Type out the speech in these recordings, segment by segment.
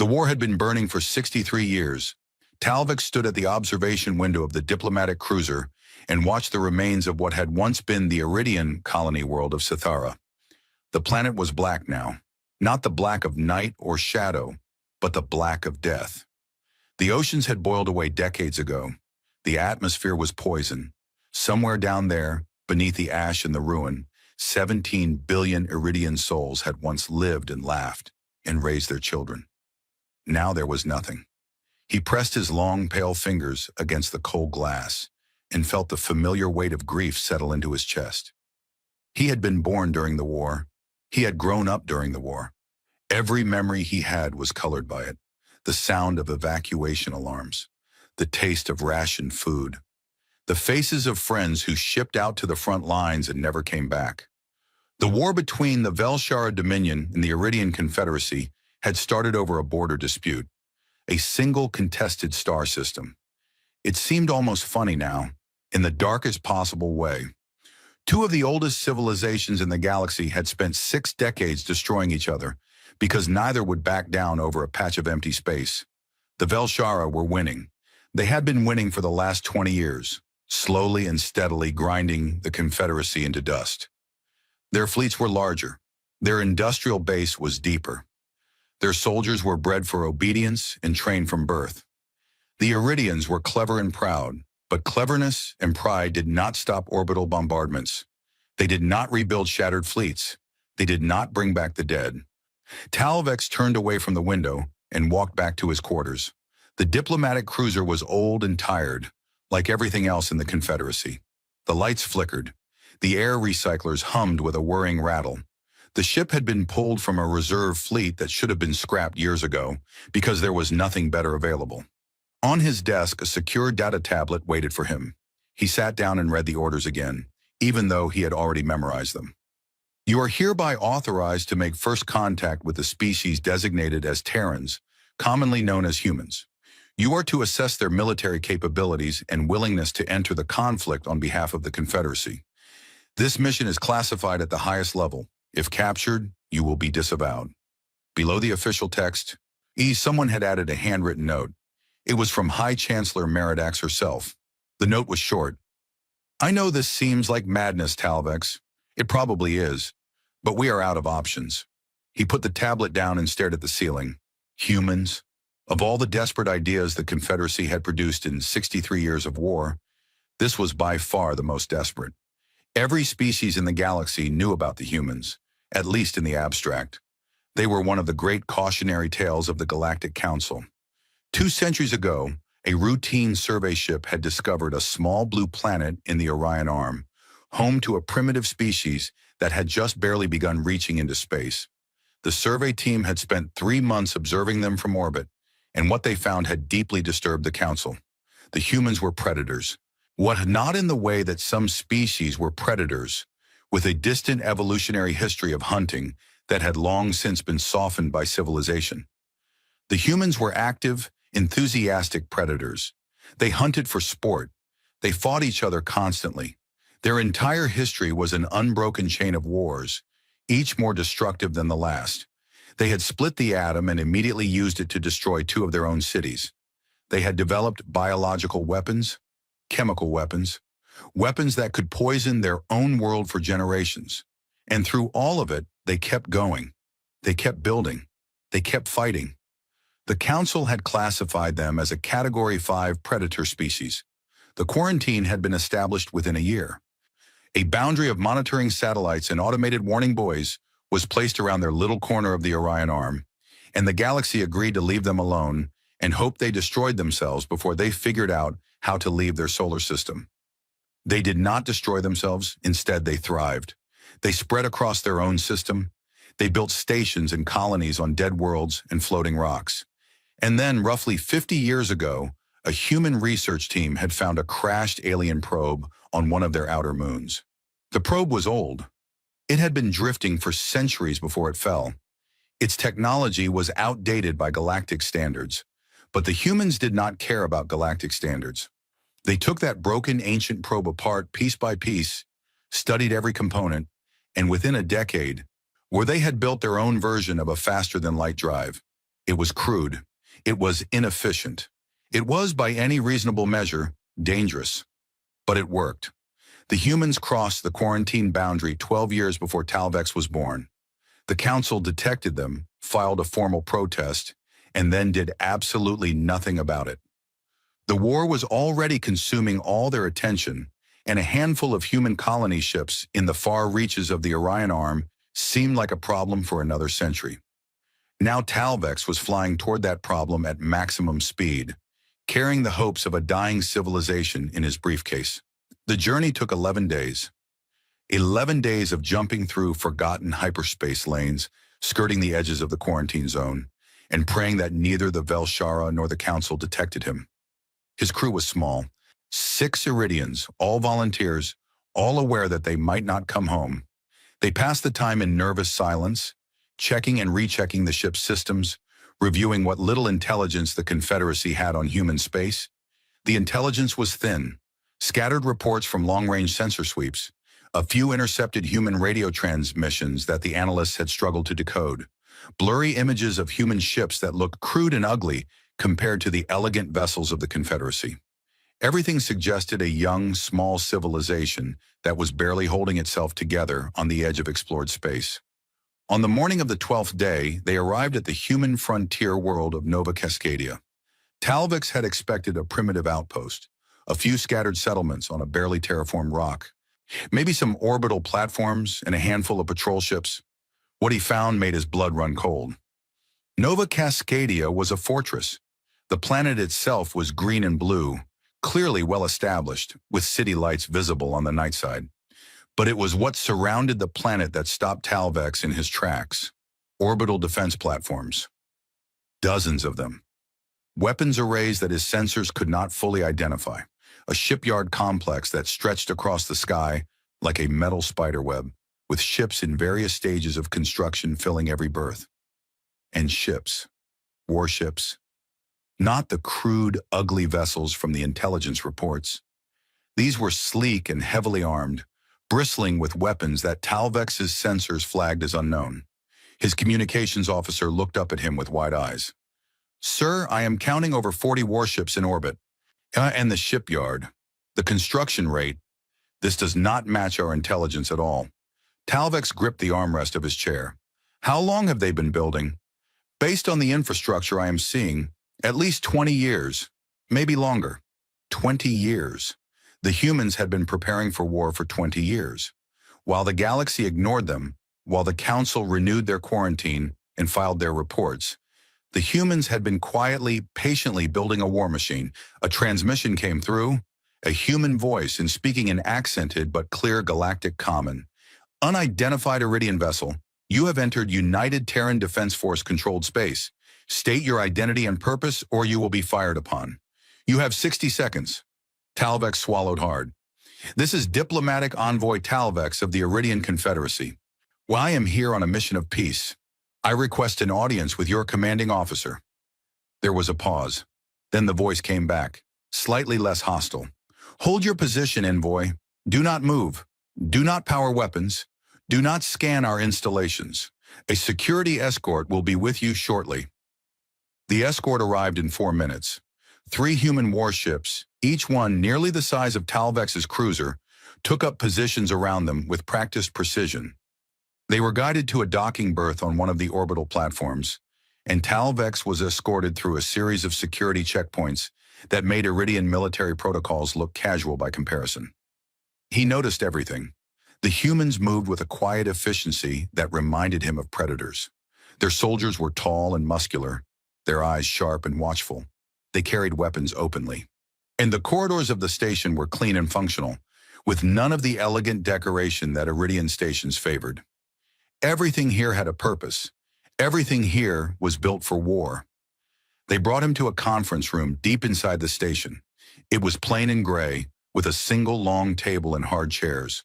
The war had been burning for 63 years. Talvik stood at the observation window of the diplomatic cruiser and watched the remains of what had once been the Iridian colony world of Sithara. The planet was black now, not the black of night or shadow, but the black of death. The oceans had boiled away decades ago. The atmosphere was poison. Somewhere down there, beneath the ash and the ruin, 17 billion Iridian souls had once lived and laughed and raised their children. Now there was nothing. He pressed his long, pale fingers against the cold glass and felt the familiar weight of grief settle into his chest. He had been born during the war. He had grown up during the war. Every memory he had was colored by it. The sound of evacuation alarms, the taste of rationed food, the faces of friends who shipped out to the front lines and never came back. The war between the Velshara Dominion and the Iridian Confederacy had started over a border dispute, a single contested star system. It seemed almost funny now, in the darkest possible way. Two of the oldest civilizations in the galaxy had spent 6 decades destroying each other because neither would back down over a patch of empty space. The Velshara were winning. They had been winning for the last 20 years, slowly and steadily grinding the Confederacy into dust. Their fleets were larger. Their industrial base was deeper. Their soldiers were bred for obedience and trained from birth. The Iridians were clever and proud, but cleverness and pride did not stop orbital bombardments. They did not rebuild shattered fleets. They did not bring back the dead. Talvex turned away from the window and walked back to his quarters. The diplomatic cruiser was old and tired, like everything else in the Confederacy. The lights flickered. The air recyclers hummed with a whirring rattle. The ship had been pulled from a reserve fleet that should have been scrapped years ago because there was nothing better available. On his desk, a secure data tablet waited for him. He sat down and read the orders again, even though he had already memorized them. You are hereby authorized to make first contact with the species designated as Terrans, commonly known as humans. You are to assess their military capabilities and willingness to enter the conflict on behalf of the Confederacy. This mission is classified at the highest level. If captured, you will be disavowed. Below the official text, someone had added a handwritten note. It was from High Chancellor Meridax herself. The note was short. I know this seems like madness, Talvex. It probably is, but we are out of options. He put the tablet down and stared at the ceiling. Humans. Of all the desperate ideas the Confederacy had produced in 63 years of war, this was by far the most desperate. Every species in the galaxy knew about the humans, at least in the abstract. They were one of the great cautionary tales of the Galactic Council. 2 centuries ago, a routine survey ship had discovered a small blue planet in the Orion Arm, home to a primitive species that had just barely begun reaching into space. The survey team had spent 3 months observing them from orbit, and what they found had deeply disturbed the Council. The humans were predators. Not in the way that some species were predators, with a distant evolutionary history of hunting that had long since been softened by civilization. The humans were active, enthusiastic predators. They hunted for sport. They fought each other constantly. Their entire history was an unbroken chain of wars, each more destructive than the last. They had split the atom and immediately used it to destroy 2 of their own cities. They had developed biological weapons, chemical weapons, weapons that could poison their own world for generations. And through all of it, they kept going. They kept building. They kept fighting. The Council had classified them as a Category 5 predator species. The quarantine had been established within a year. A boundary of monitoring satellites and automated warning buoys was placed around their little corner of the Orion Arm, and the galaxy agreed to leave them alone and hoped they destroyed themselves before they figured out how to leave their solar system. They did not destroy themselves. Instead, they thrived. They spread across their own system. They built stations and colonies on dead worlds and floating rocks. And then, roughly 50 years ago, a human research team had found a crashed alien probe on one of their outer moons. The probe was old. It had been drifting for centuries before it fell. Its technology was outdated by galactic standards, but the humans did not care about galactic standards. They took that broken ancient probe apart piece by piece, studied every component, and within a decade, they had built their own version of a faster-than-light drive. It was crude. It was inefficient. It was, by any reasonable measure, dangerous. But it worked. The humans crossed the quarantine boundary 12 years before Talvex was born. The council detected them, filed a formal protest, and then did absolutely nothing about it. The war was already consuming all their attention, and a handful of human colony ships in the far reaches of the Orion Arm seemed like a problem for another century. Now Talvex was flying toward that problem at maximum speed, carrying the hopes of a dying civilization in his briefcase. The journey took 11 days. 11 days of jumping through forgotten hyperspace lanes, skirting the edges of the quarantine zone, and praying that neither the Velshara nor the Council detected him. His crew was small. 6 Iridians, all volunteers, all aware that they might not come home. They passed the time in nervous silence, checking and rechecking the ship's systems, reviewing what little intelligence the Confederacy had on human space. The intelligence was thin. Scattered reports from long-range sensor sweeps, a few intercepted human radio transmissions that the analysts had struggled to decode, blurry images of human ships that looked crude and ugly compared to the elegant vessels of the Confederacy. Everything suggested a young, small civilization that was barely holding itself together on the edge of explored space. On the morning of the 12th day, they arrived at the human frontier world of Nova Cascadia. Talvex had expected a primitive outpost, a few scattered settlements on a barely terraformed rock, maybe some orbital platforms and a handful of patrol ships. What he found made his blood run cold. Nova Cascadia was a fortress. The planet itself was green and blue, clearly well established, with city lights visible on the night side. But it was what surrounded the planet that stopped Talvex in his tracks. Orbital defense platforms. Dozens of them. Weapons arrays that his sensors could not fully identify. A shipyard complex that stretched across the sky like a metal spiderweb, with ships in various stages of construction filling every berth. And ships. Warships. Not the crude, ugly vessels from the intelligence reports. These were sleek and heavily armed, bristling with weapons that Talvex's sensors flagged as unknown. His communications officer looked up at him with wide eyes. "Sir, I am counting over 40 warships in orbit. And the shipyard. The construction rate. This does not match our intelligence at all." Talvex gripped the armrest of his chair. "How long have they been building?" "Based on the infrastructure I am seeing, at least 20 years, maybe longer." 20 years. The humans had been preparing for war for 20 years. While the galaxy ignored them, while the Council renewed their quarantine and filed their reports, the humans had been quietly, patiently building a war machine. A transmission came through, a human voice and speaking in accented but clear galactic common. "Unidentified Iridian vessel, you have entered United Terran Defense Force controlled space. State your identity and purpose or you will be fired upon. You have 60 seconds. Talvex swallowed hard. "This is Diplomatic Envoy Talvex of the Iridian Confederacy. While I am here on a mission of peace, I request an audience with your commanding officer." There was a pause. Then the voice came back, slightly less hostile. "Hold your position, envoy. Do not move. Do not power weapons. Do not scan our installations. A security escort will be with you shortly." The escort arrived in 4 minutes. 3 human warships, each one nearly the size of Talvex's cruiser, took up positions around them with practiced precision. They were guided to a docking berth on one of the orbital platforms, and Talvex was escorted through a series of security checkpoints that made Iridian military protocols look casual by comparison. He noticed everything. The humans moved with a quiet efficiency that reminded him of predators. Their soldiers were tall and muscular, their eyes sharp and watchful. They carried weapons openly. And the corridors of the station were clean and functional, with none of the elegant decoration that Iridian stations favored. Everything here had a purpose. Everything here was built for war. They brought him to a conference room deep inside the station. It was plain and gray, with a single long table and hard chairs.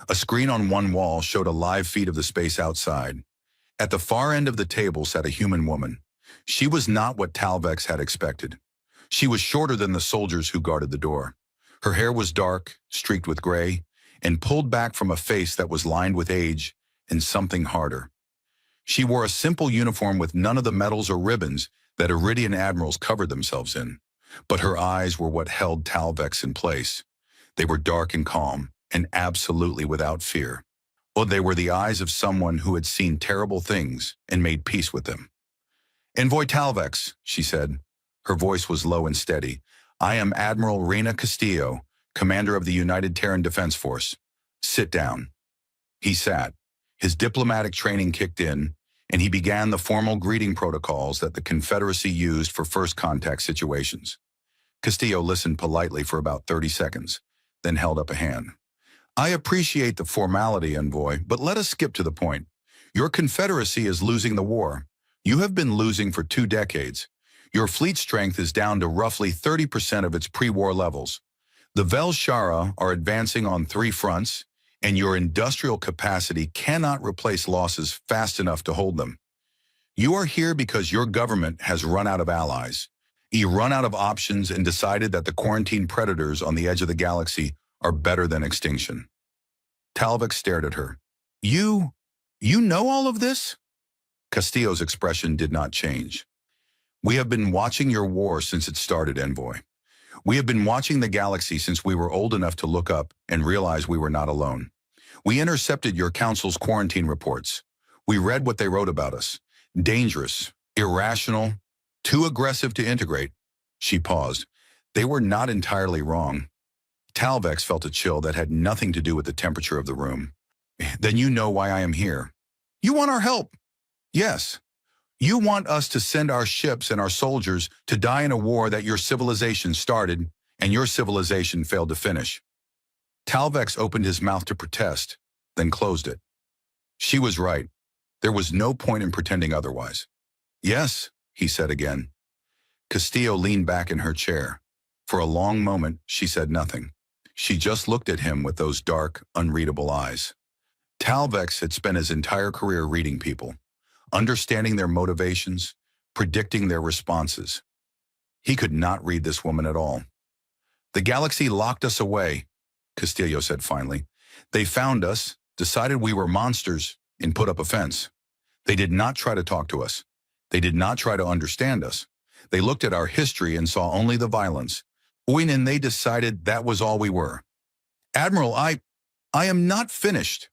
A screen on one wall showed a live feed of the space outside. At the far end of the table sat a human woman. She was not what Talvex had expected. She was shorter than the soldiers who guarded the door. Her hair was dark, streaked with gray, and pulled back from a face that was lined with age and something harder. She wore a simple uniform with none of the medals or ribbons that Iridian admirals covered themselves in. But her eyes were what held Talvex in place. They were dark and calm, and absolutely without fear. Or they were the eyes of someone who had seen terrible things and made peace with them. "Envoy Talvex," she said. Her voice was low and steady. "I am Admiral Reina Castillo, commander of the United Terran Defense Force. Sit down." He sat. His diplomatic training kicked in, and he began the formal greeting protocols that the Confederacy used for first contact situations. Castillo listened politely for about 30 seconds, then held up a hand. "I appreciate the formality, Envoy, but let us skip to the point. Your Confederacy is losing the war. You have been losing for 2 decades. Your fleet strength is down to roughly 30% of its pre-war levels. The Velshara are advancing on 3 fronts, and your industrial capacity cannot replace losses fast enough to hold them. You are here because your government has run out of allies. You run out of options and decided that the quarantine predators on the edge of the galaxy are better than extinction." Talvex stared at her. You know all of this?" Castillo's expression did not change. "We have been watching your war since it started, Envoy. We have been watching the galaxy since we were old enough to look up and realize we were not alone. We intercepted your council's quarantine reports. We read what they wrote about us. Dangerous, irrational, too aggressive to integrate." She paused. They were not entirely wrong. Talvex felt a chill that had nothing to do with the temperature of the room. "Then you know why I am here. You want our help." "Yes. You want us to send our ships and our soldiers to die in a war that your civilization started and your civilization failed to finish." Talvex opened his mouth to protest, then closed it. She was right. There was no point in pretending otherwise. "Yes," he said again. Castillo leaned back in her chair. For a long moment, she said nothing. She just looked at him with those dark, unreadable eyes. Talvex had spent his entire career reading people, understanding their motivations, predicting their responses. He could not read this woman at all. "The galaxy locked us away," Castillo said finally. "They found us, decided we were monsters, and put up a fence. They did not try to talk to us. They did not try to understand us. They looked at our history and saw only the violence. And they decided that was all we were." "Admiral, I am not finished."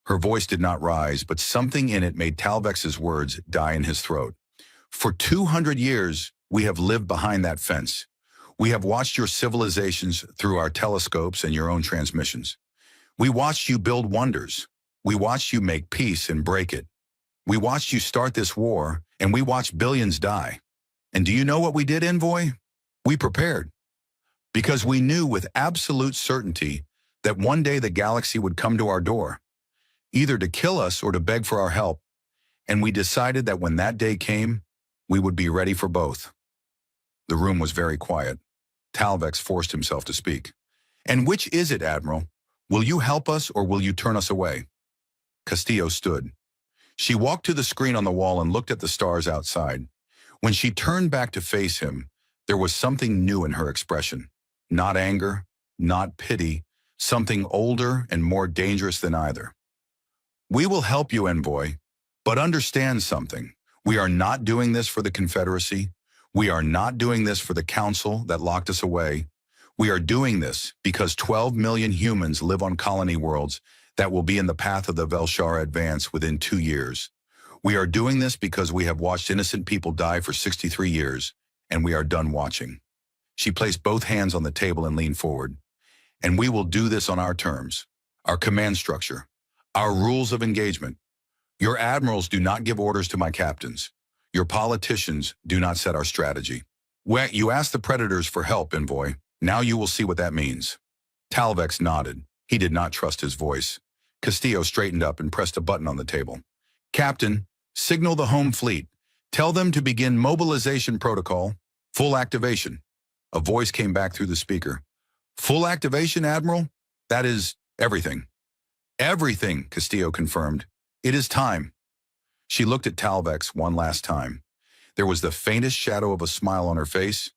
Her voice did not rise, but something in it made Talvex's words die in his throat. "For 200 years, we have lived behind that fence. We have watched your civilizations through our telescopes and your own transmissions. We watched you build wonders. We watched you make peace and break it. We watched you start this war, and we watched billions die. And do you know what we did, Envoy? We prepared. Because we knew with absolute certainty that one day the galaxy would come to our door, either to kill us or to beg for our help, and we decided that when that day came, we would be ready for both." The room was very quiet. Talvex forced himself to speak. "And which is it, Admiral? Will you help us or will you turn us away?" Castillo stood. She walked to the screen on the wall and looked at the stars outside. When she turned back to face him, there was something new in her expression. Not anger, not pity, something older and more dangerous than either. "We will help you, Envoy, but understand something. We are not doing this for the Confederacy. We are not doing this for the Council that locked us away. We are doing this because 12 million humans live on colony worlds that will be in the path of the Velshara advance within 2 years. We are doing this because we have watched innocent people die for 63 years, and we are done watching." She placed both hands on the table and leaned forward. "And we will do this on our terms, our command structure, our rules of engagement. Your admirals do not give orders to my captains. Your politicians do not set our strategy. You asked the predators for help, Envoy. Now you will see what that means." Talvex nodded. He did not trust his voice. Castillo straightened up and pressed a button on the table. "Captain, signal the home fleet. Tell them to begin mobilization protocol. Full activation." A voice came back through the speaker. "Full activation, Admiral? That is everything." "Everything," Castillo confirmed. "It is time." She looked at Talvex one last time. There was the faintest shadow of a smile on her face,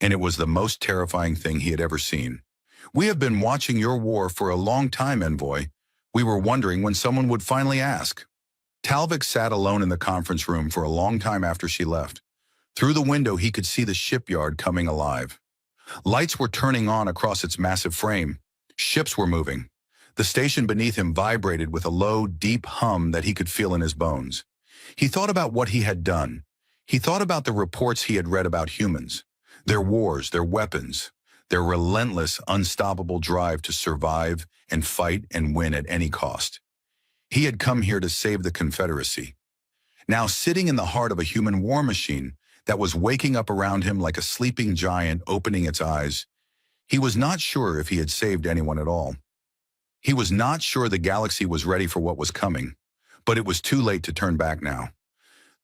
and it was the most terrifying thing he had ever seen. "We have been watching your war for a long time, Envoy. We were wondering when someone would finally ask." Talvik sat alone in the conference room for a long time after she left. Through the window, he could see the shipyard coming alive. Lights were turning on across its massive frame. Ships were moving. The station beneath him vibrated with a low, deep hum that he could feel in his bones. He thought about what he had done. He thought about the reports he had read about humans, their wars, their weapons, their relentless, unstoppable drive to survive and fight and win at any cost. He had come here to save the Confederacy. Now, sitting in the heart of a human war machine that was waking up around him like a sleeping giant opening its eyes, he was not sure if he had saved anyone at all. He was not sure the galaxy was ready for what was coming, but it was too late to turn back now.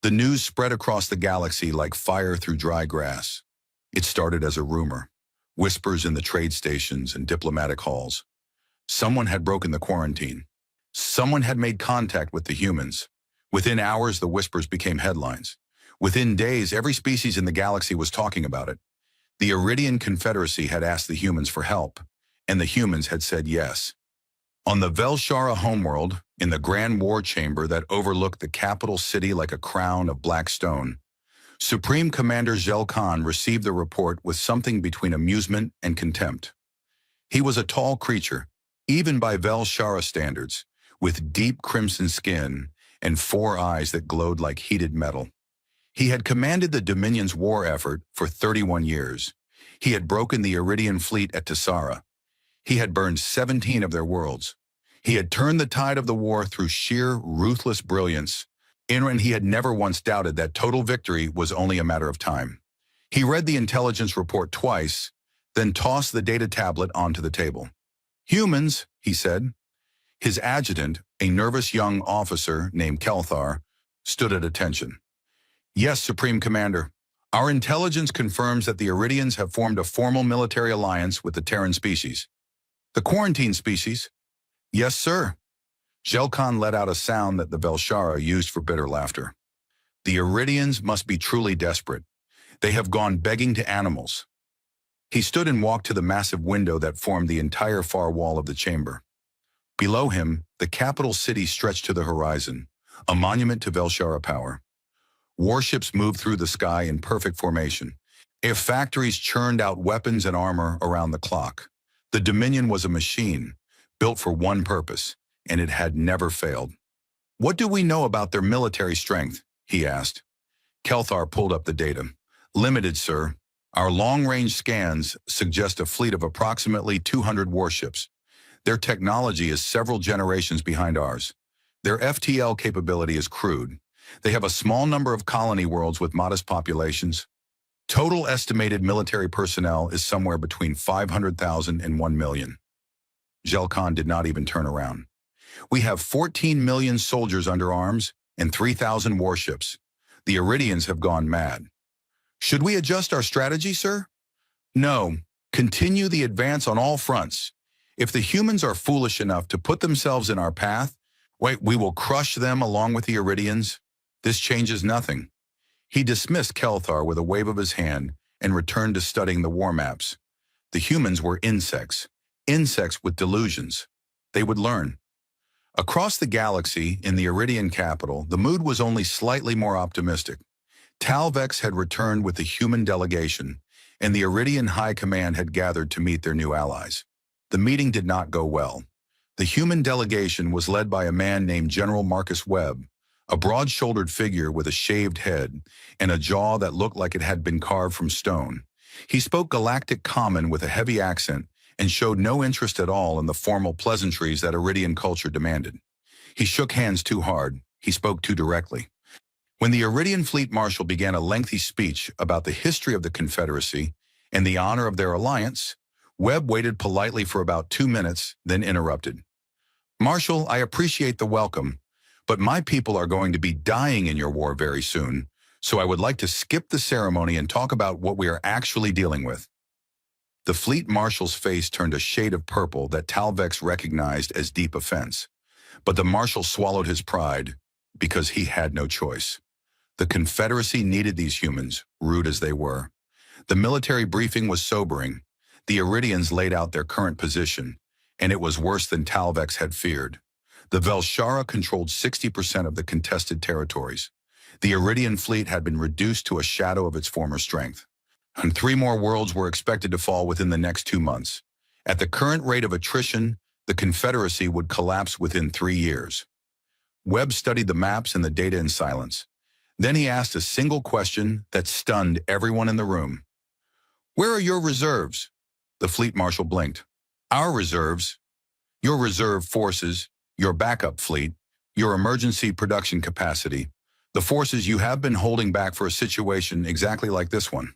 The news spread across the galaxy like fire through dry grass. It started as a rumor, whispers in the trade stations and diplomatic halls. Someone had broken the quarantine. Someone had made contact with the humans. Within hours, the whispers became headlines. Within days, every species in the galaxy was talking about it. The Iridian Confederacy had asked the humans for help, and the humans had said yes. On the Velshara homeworld, in the Grand War Chamber that overlooked the capital city like a crown of black stone, Supreme Commander Zhel Khan received the report with something between amusement and contempt. He was a tall creature, even by Velshara standards, with deep crimson skin and 4 eyes that glowed like heated metal. He had commanded the Dominion's war effort for 31 years. He had broken the Iridian fleet at Tessara. He had burned 17 of their worlds. He had turned the tide of the war through sheer, ruthless brilliance, and he had never once doubted that total victory was only a matter of time. He read the intelligence report twice, then tossed the data tablet onto the table. "Humans," he said. His adjutant, a nervous young officer named Kelthar, stood at attention. "Yes, Supreme Commander. Our intelligence confirms that the Iridians have formed a formal military alliance with the Terran species." "The quarantine species?" "Yes, sir." Zhel Khan let out a sound that the Velshara used for bitter laughter. "The Iridians must be truly desperate. They have gone begging to animals." He stood and walked to the massive window that formed the entire far wall of the chamber. Below him, the capital city stretched to the horizon, a monument to Velshara power. Warships moved through the sky in perfect formation. Air factories churned out weapons and armor around the clock. The Dominion was a machine, built for one purpose, and it had never failed. "What do we know about their military strength?" he asked. Kelthar pulled up the data. "Limited, sir. Our long-range scans suggest a fleet of approximately 200 warships. Their technology is several generations behind ours. Their FTL capability is crude. They have a small number of colony worlds with modest populations. Total estimated military personnel is somewhere between 500,000 and 1 million. Zhel Khan did not even turn around. "We have 14 million soldiers under arms and 3,000 warships. The Iridians have gone mad." "Should we adjust our strategy, sir?" "No. Continue the advance on all fronts. If the humans are foolish enough to put themselves in our path, we will crush them along with the Iridians. This changes nothing." He dismissed Kelthar with a wave of his hand and returned to studying the war maps. The humans were insects with delusions. They would learn. Across the galaxy, in the Iridian capital, the mood was only slightly more optimistic. Talvex had returned with the human delegation, and the Iridian High Command had gathered to meet their new allies. The meeting did not go well. The human delegation was led by a man named General Marcus Webb, a broad-shouldered figure with a shaved head and a jaw that looked like it had been carved from stone. He spoke Galactic Common with a heavy accent and showed no interest at all in the formal pleasantries that Iridian culture demanded. He shook hands too hard. He spoke too directly. When the Iridian Fleet Marshal began a lengthy speech about the history of the Confederacy and the honor of their alliance, Webb waited politely for about 2 minutes, then interrupted. "Marshal, I appreciate the welcome, but my people are going to be dying in your war very soon, so I would like to skip the ceremony and talk about what we are actually dealing with." The Fleet Marshal's face turned a shade of purple that Talvex recognized as deep offense, but the Marshal swallowed his pride because he had no choice. The Confederacy needed these humans, rude as they were. The military briefing was sobering. The Iridians laid out their current position, and it was worse than Talvex had feared. The Velshara controlled 60% of the contested territories. The Iridian fleet had been reduced to a shadow of its former strength. And 3 more worlds were expected to fall within the next 2 months. At the current rate of attrition, the Confederacy would collapse within 3 years. Webb studied the maps and the data in silence. Then he asked a single question that stunned everyone in the room. "Where are your reserves?" The fleet marshal blinked. "Our reserves? Your reserve forces, your backup fleet, your emergency production capacity, the forces you have been holding back for a situation exactly like this one."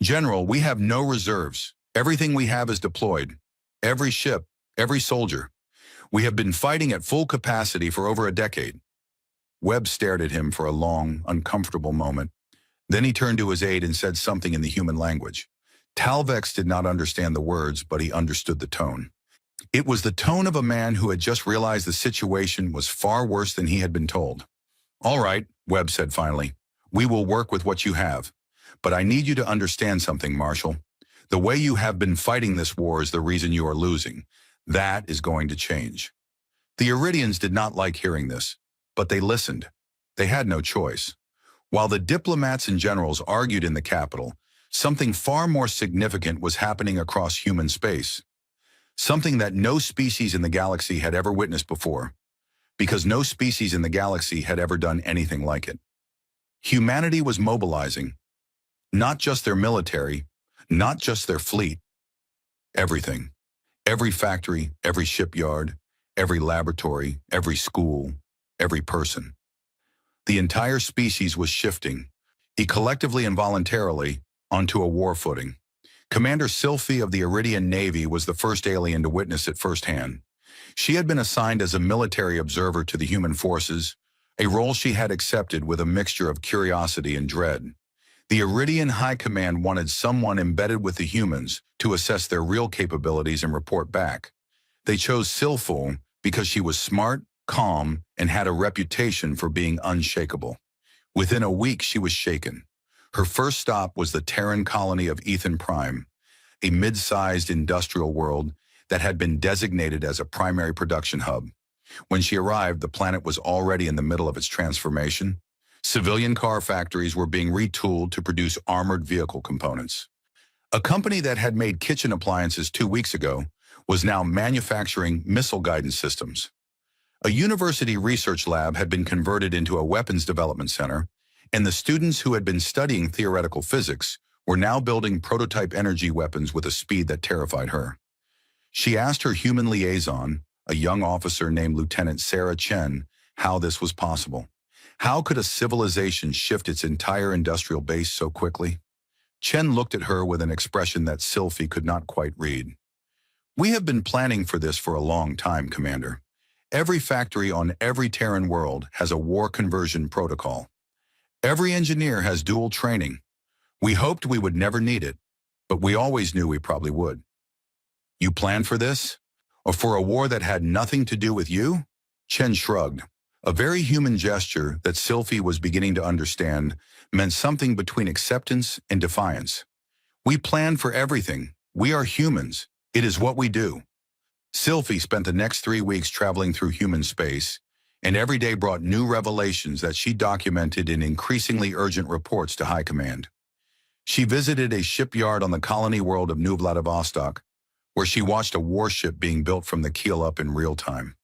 "General, we have no reserves. Everything we have is deployed. Every ship, every soldier. We have been fighting at full capacity for over a decade." Webb stared at him for a long, uncomfortable moment. Then he turned to his aide and said something in the human language. Talvex did not understand the words, but he understood the tone. It was the tone of a man who had just realized the situation was far worse than he had been told. "All right," Webb said finally. "We will work with what you have. But I need you to understand something, Marshal. The way you have been fighting this war is the reason you are losing. That is going to change." The Iridians did not like hearing this, but they listened. They had no choice. While the diplomats and generals argued in the capital, something far more significant was happening across human space. Something that no species in the galaxy had ever witnessed before, because no species in the galaxy had ever done anything like it. Humanity was mobilizing, not just their military, not just their fleet, everything. Every factory, every shipyard, every laboratory, every school, every person. The entire species was shifting, collectively and voluntarily, onto a war footing. Commander Sylphie of the Iridian Navy was the first alien to witness it firsthand. She had been assigned as a military observer to the human forces, a role she had accepted with a mixture of curiosity and dread. The Iridian High Command wanted someone embedded with the humans to assess their real capabilities and report back. They chose Sylphie because she was smart, calm, and had a reputation for being unshakable. Within a week, she was shaken. Her first stop was the Terran colony of Ethan Prime, a mid-sized industrial world that had been designated as a primary production hub. When she arrived, the planet was already in the middle of its transformation. Civilian car factories were being retooled to produce armored vehicle components. A company that had made kitchen appliances 2 weeks ago was now manufacturing missile guidance systems. A university research lab had been converted into a weapons development center, and the students who had been studying theoretical physics were now building prototype energy weapons with a speed that terrified her. She asked her human liaison, a young officer named Lieutenant Sarah Chen, how this was possible. How could a civilization shift its entire industrial base so quickly? Chen looked at her with an expression that Sylphie could not quite read. "We have been planning for this for a long time, Commander. Every factory on every Terran world has a war conversion protocol. Every engineer has dual training. We hoped we would never need it, but we always knew we probably would." "You planned for this? Or for a war that had nothing to do with you?" Chen shrugged. A very human gesture that Sylphie was beginning to understand meant something between acceptance and defiance. "We plan for everything. We are humans. It is what we do." Sylphie spent the next 3 weeks traveling through human space, and every day brought new revelations that she documented in increasingly urgent reports to High Command. She visited a shipyard on the colony world of New Vladivostok, where she watched a warship being built from the keel up in real time.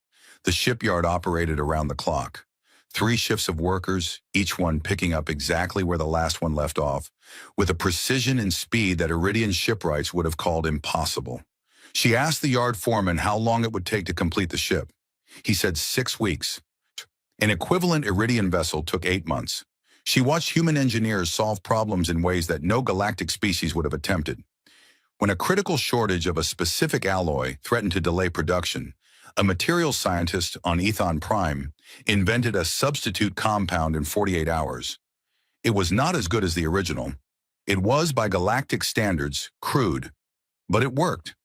The shipyard operated around the clock. 3 shifts of workers, each one picking up exactly where the last one left off, with a precision and speed that Iridian shipwrights would have called impossible. She asked the yard foreman how long it would take to complete the ship. He said 6 weeks. An equivalent Iridian vessel took 8 months. She watched human engineers solve problems in ways that no galactic species would have attempted. When a critical shortage of a specific alloy threatened to delay production, a materials scientist on Ethan Prime invented a substitute compound in 48 hours. It was not as good as the original. It was, by galactic standards, crude, but it worked.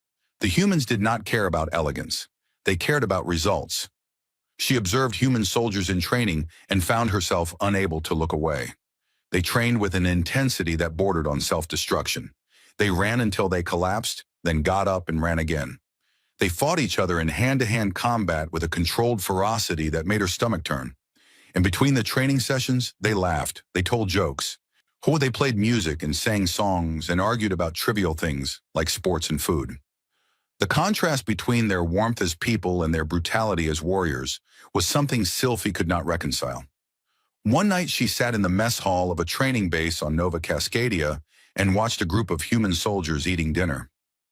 The humans did not care about elegance. They cared about results. She observed human soldiers in training and found herself unable to look away. They trained with an intensity that bordered on self-destruction. They ran until they collapsed, then got up and ran again. They fought each other in hand-to-hand combat with a controlled ferocity that made her stomach turn. And between the training sessions, they laughed, they told jokes. Or they played music and sang songs and argued about trivial things like sports and food. The contrast between their warmth as people and their brutality as warriors was something Sylphie could not reconcile. One night she sat in the mess hall of a training base on Nova Cascadia and watched a group of human soldiers eating dinner.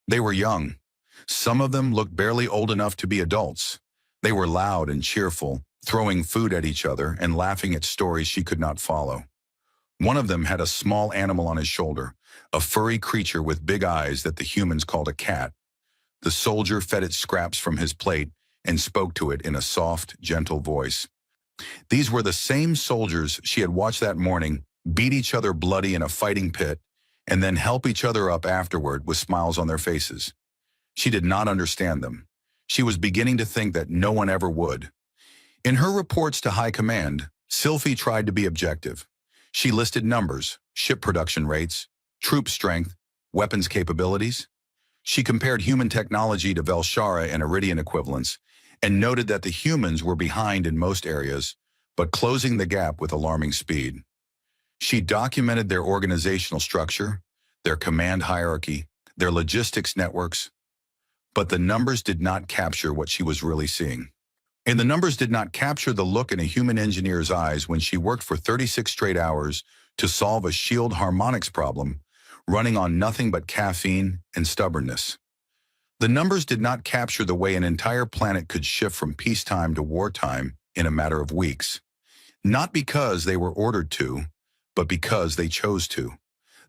They were young. Some of them looked barely old enough to be adults. They were loud and cheerful, throwing food at each other and laughing at stories she could not follow. One of them had a small animal on his shoulder, a furry creature with big eyes that the humans called a cat. The soldier fed it scraps from his plate and spoke to it in a soft, gentle voice. These were the same soldiers she had watched that morning beat each other bloody in a fighting pit and then help each other up afterward with smiles on their faces. She did not understand them. She was beginning to think that no one ever would. In her reports to High Command, Sylphie tried to be objective. She listed numbers, ship production rates, troop strength, weapons capabilities. She compared human technology to Velshara and Iridian equivalents and noted that the humans were behind in most areas, but closing the gap with alarming speed. She documented their organizational structure, their command hierarchy, their logistics networks, but the numbers did not capture what she was really seeing. And the numbers did not capture the look in a human engineer's eyes when she worked for 36 straight hours to solve a shield harmonics problem, running on nothing but caffeine and stubbornness. The numbers did not capture the way an entire planet could shift from peacetime to wartime in a matter of weeks. Not because they were ordered to, but because they chose to.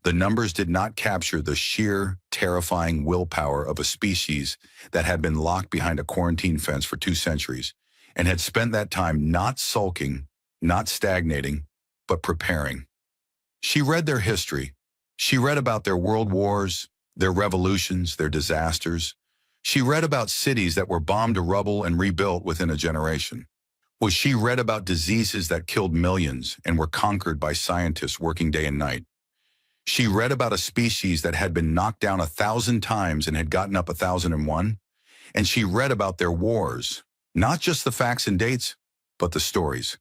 The numbers did not capture the sheer, terrifying willpower of a species that had been locked behind a quarantine fence for 2 centuries and had spent that time not sulking, not stagnating, but preparing. She read their history. She read about their world wars, their revolutions, their disasters. She read about cities that were bombed to rubble and rebuilt within a generation. She read about diseases that killed millions and were conquered by scientists working day and night. She read about a species that had been knocked down 1,000 times and had gotten up 1,001. And she read about their wars, not just the facts and dates, but the stories.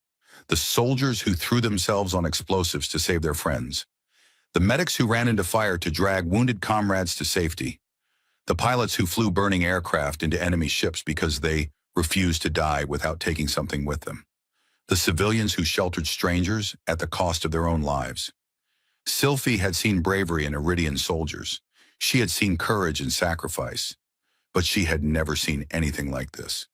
The soldiers who threw themselves on explosives to save their friends. The medics who ran into fire to drag wounded comrades to safety. The pilots who flew burning aircraft into enemy ships because they refused to die without taking something with them. The civilians who sheltered strangers at the cost of their own lives. Sylphie had seen bravery in Iridian soldiers. She had seen courage and sacrifice. But she had never seen anything like this.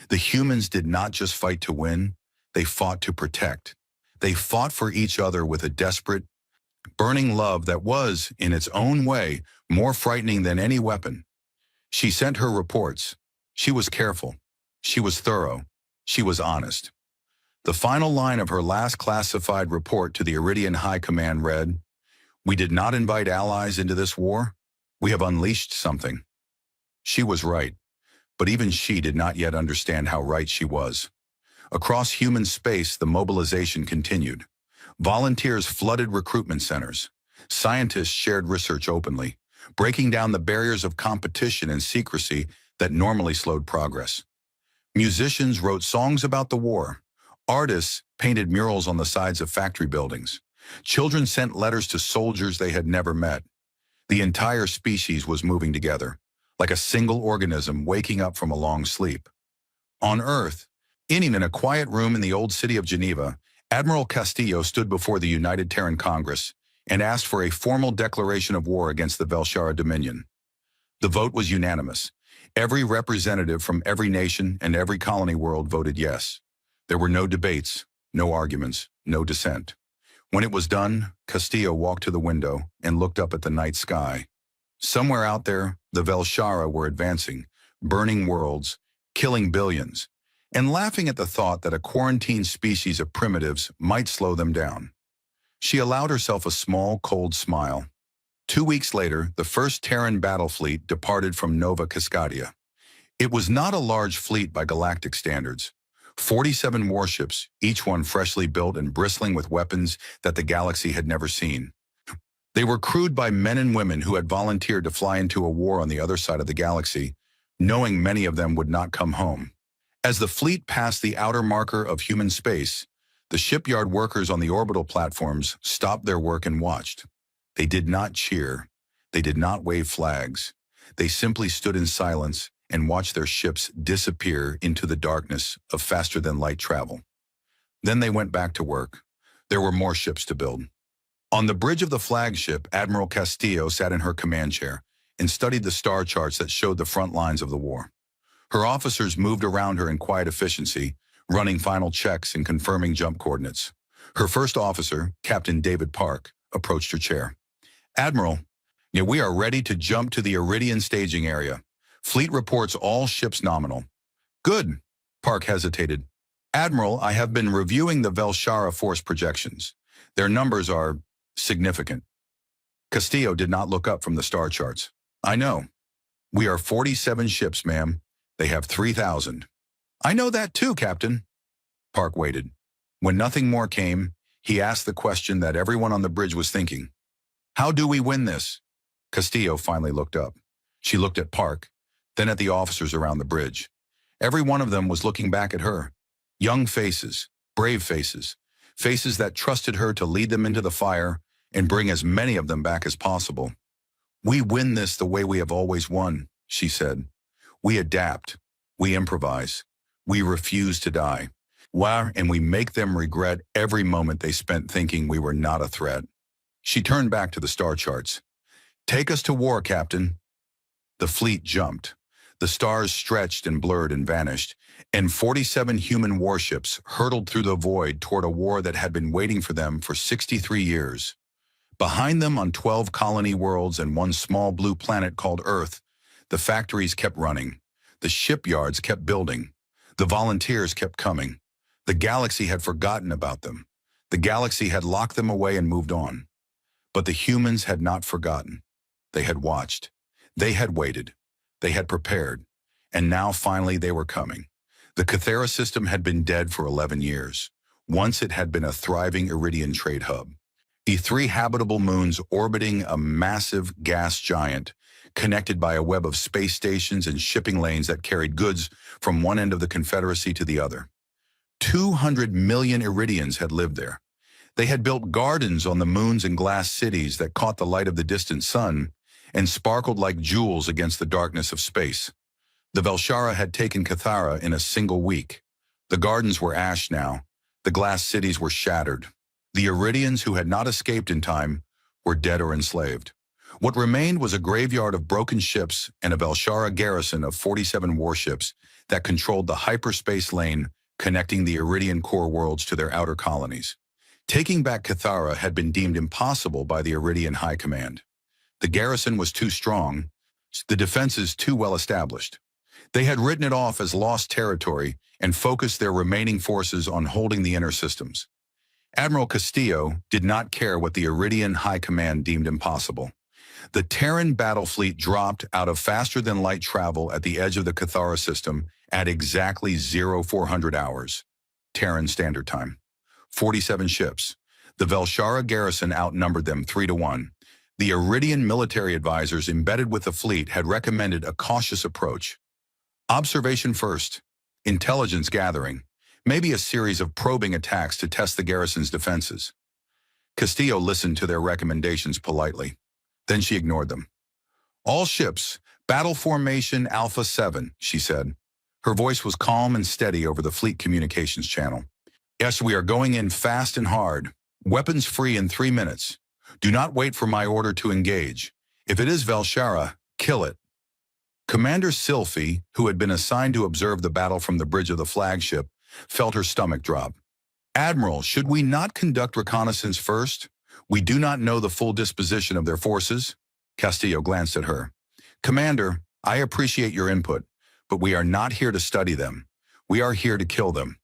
The humans did not just fight to win, they fought to protect. They fought for each other with a desperate, burning love that was, in its own way, more frightening than any weapon. She sent her reports. She was careful. She was thorough. She was honest. The final line of her last classified report to the Iridian High Command read, "We did not invite allies into this war. We have unleashed something." She was right, but even she did not yet understand how right she was. Across human space, the mobilization continued. Volunteers flooded recruitment centers. Scientists shared research openly, breaking down the barriers of competition and secrecy that normally slowed progress. Musicians wrote songs about the war. Artists painted murals on the sides of factory buildings. Children sent letters to soldiers they had never met. The entire species was moving together, like a single organism waking up from a long sleep. On Earth, in a quiet room in the old city of Geneva, Admiral Castillo stood before the United Terran Congress and asked for a formal declaration of war against the Velshara Dominion. The vote was unanimous. Every representative from every nation and every colony world voted yes. There were no debates, no arguments, no dissent. When it was done, Castillo walked to the window and looked up at the night sky. Somewhere out there, the Velshara were advancing, burning worlds, killing billions, and laughing at the thought that a quarantined species of primitives might slow them down. She allowed herself a small, cold smile. 2 weeks later, the first Terran battle fleet departed from Nova Cascadia. It was not a large fleet by galactic standards. 47 warships, each one freshly built and bristling with weapons that the galaxy had never seen. They were crewed by men and women who had volunteered to fly into a war on the other side of the galaxy, knowing many of them would not come home. As the fleet passed the outer marker of human space, the shipyard workers on the orbital platforms stopped their work and watched. They did not cheer. They did not wave flags. They simply stood in silence and watched their ships disappear into the darkness of faster-than-light travel. Then they went back to work. There were more ships to build. On the bridge of the flagship, Admiral Castillo sat in her command chair and studied the star charts that showed the front lines of the war. Her officers moved around her in quiet efficiency, running final checks and confirming jump coordinates. Her first officer, Captain David Park, approached her chair. "Admiral, we are ready to jump to the Iridian staging area. Fleet reports all ships nominal." "Good," Park hesitated. "Admiral, I have been reviewing the Velshara force projections. Their numbers are significant." Castillo did not look up from the star charts. "I know. We are 47 ships, ma'am. They have 3,000. "I know that too, Captain." Park waited. When nothing more came, he asked the question that everyone on the bridge was thinking. "How do we win this?" Castillo finally looked up. She looked at Park, then at the officers around the bridge. Every one of them was looking back at her. Young faces, brave faces, faces that trusted her to lead them into the fire and bring as many of them back as possible. "We win this the way we have always won," she said. "We adapt. We improvise. We refuse to die. And we make them regret every moment they spent thinking we were not a threat." She turned back to the star charts. "Take us to war, Captain." The fleet jumped. The stars stretched and blurred and vanished, and 47 human warships hurtled through the void toward a war that had been waiting for them for 63 years. Behind them, on 12 colony worlds and one small blue planet called Earth, the factories kept running. The shipyards kept building. The volunteers kept coming. The galaxy had forgotten about them. The galaxy had locked them away and moved on. But the humans had not forgotten. They had watched. They had waited. They had prepared. And now finally they were coming. The Cathera system had been dead for 11 years. Once it had been a thriving Iridian trade hub. The 3 habitable moons orbiting a massive gas giant, connected by a web of space stations and shipping lanes that carried goods from one end of the Confederacy to the other. 200 million Iridians had lived there. They had built gardens on the moons and glass cities that caught the light of the distant sun and sparkled like jewels against the darkness of space. The Velshara had taken Cathara in a single week. The gardens were ash now. The glass cities were shattered. The Iridians who had not escaped in time were dead or enslaved. What remained was a graveyard of broken ships and a Velshara garrison of 47 warships that controlled the hyperspace lane connecting the Iridian core worlds to their outer colonies. Taking back Cathara had been deemed impossible by the Iridian High Command. The garrison was too strong, the defenses too well established. They had written it off as lost territory and focused their remaining forces on holding the inner systems. Admiral Castillo did not care what the Iridian High Command deemed impossible. The Terran battle fleet dropped out of faster-than-light travel at the edge of the Cathara system at exactly 0400 hours, Terran Standard Time. 47 ships. The Velshara garrison outnumbered them 3-1. The Iridian military advisors embedded with the fleet had recommended a cautious approach. Observation first, intelligence gathering, maybe a series of probing attacks to test the garrison's defenses. Castillo listened to their recommendations politely. Then she ignored them. "All ships, battle formation Alpha 7, she said. Her voice was calm and steady over the fleet communications channel. "Yes, we are going in fast and hard. Weapons free in 3 minutes. Do not wait for my order to engage. If it is Velshara, kill it." Commander Sylphie, who had been assigned to observe the battle from the bridge of the flagship, felt her stomach drop. "Admiral, should we not conduct reconnaissance first? We do not know the full disposition of their forces." Castillo glanced at her. "Commander, I appreciate your input, but we are not here to study them. We are here to kill them."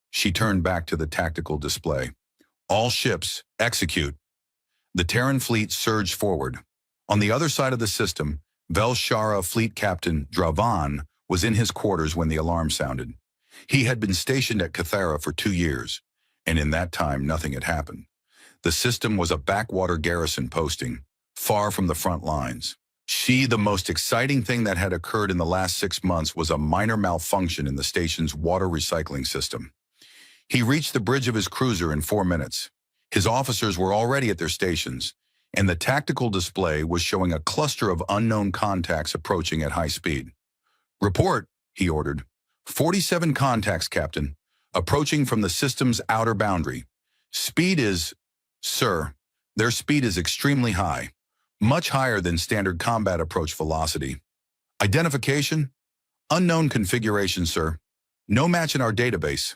She turned back to the tactical display. "All ships, execute." The Terran fleet surged forward. On the other side of the system, Velshara Fleet Captain Dravan was in his quarters when the alarm sounded. He had been stationed at Cathara for 2 years, and in that time nothing had happened. The system was a backwater garrison posting, far from the front lines. The most exciting thing that had occurred in the last 6 months was a minor malfunction in the station's water recycling system. He reached the bridge of his cruiser in 4 minutes. His officers were already at their stations, and the tactical display was showing a cluster of unknown contacts approaching at high speed. "Report," he ordered. "47 contacts, Captain, approaching from the system's outer boundary. Speed is..." "Sir, their speed is extremely high, much higher than standard combat approach velocity. Identification? Unknown configuration, sir. No match in our database."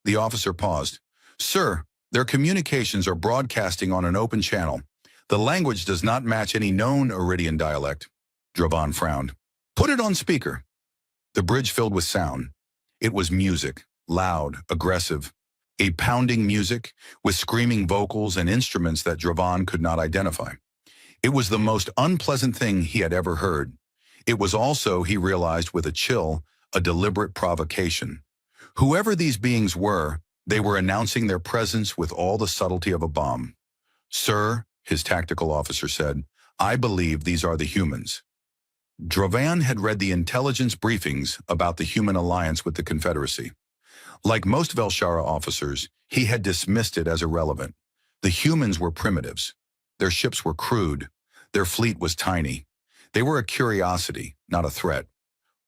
The officer paused. "Sir, their communications are broadcasting on an open channel. The language does not match any known Iridian dialect." Dravan frowned. "Put it on speaker." The bridge filled with sound. It was music, loud, aggressive. A pounding music with screaming vocals and instruments that Dravan could not identify. It was the most unpleasant thing he had ever heard. It was also, he realized with a chill, a deliberate provocation. Whoever these beings were, they were announcing their presence with all the subtlety of a bomb. "Sir," his tactical officer said, "I believe these are the humans." Dravan had read the intelligence briefings about the human alliance with the Confederacy. Like most Velshara officers, he had dismissed it as irrelevant. The humans were primitives. Their ships were crude. Their fleet was tiny. They were a curiosity, not a threat.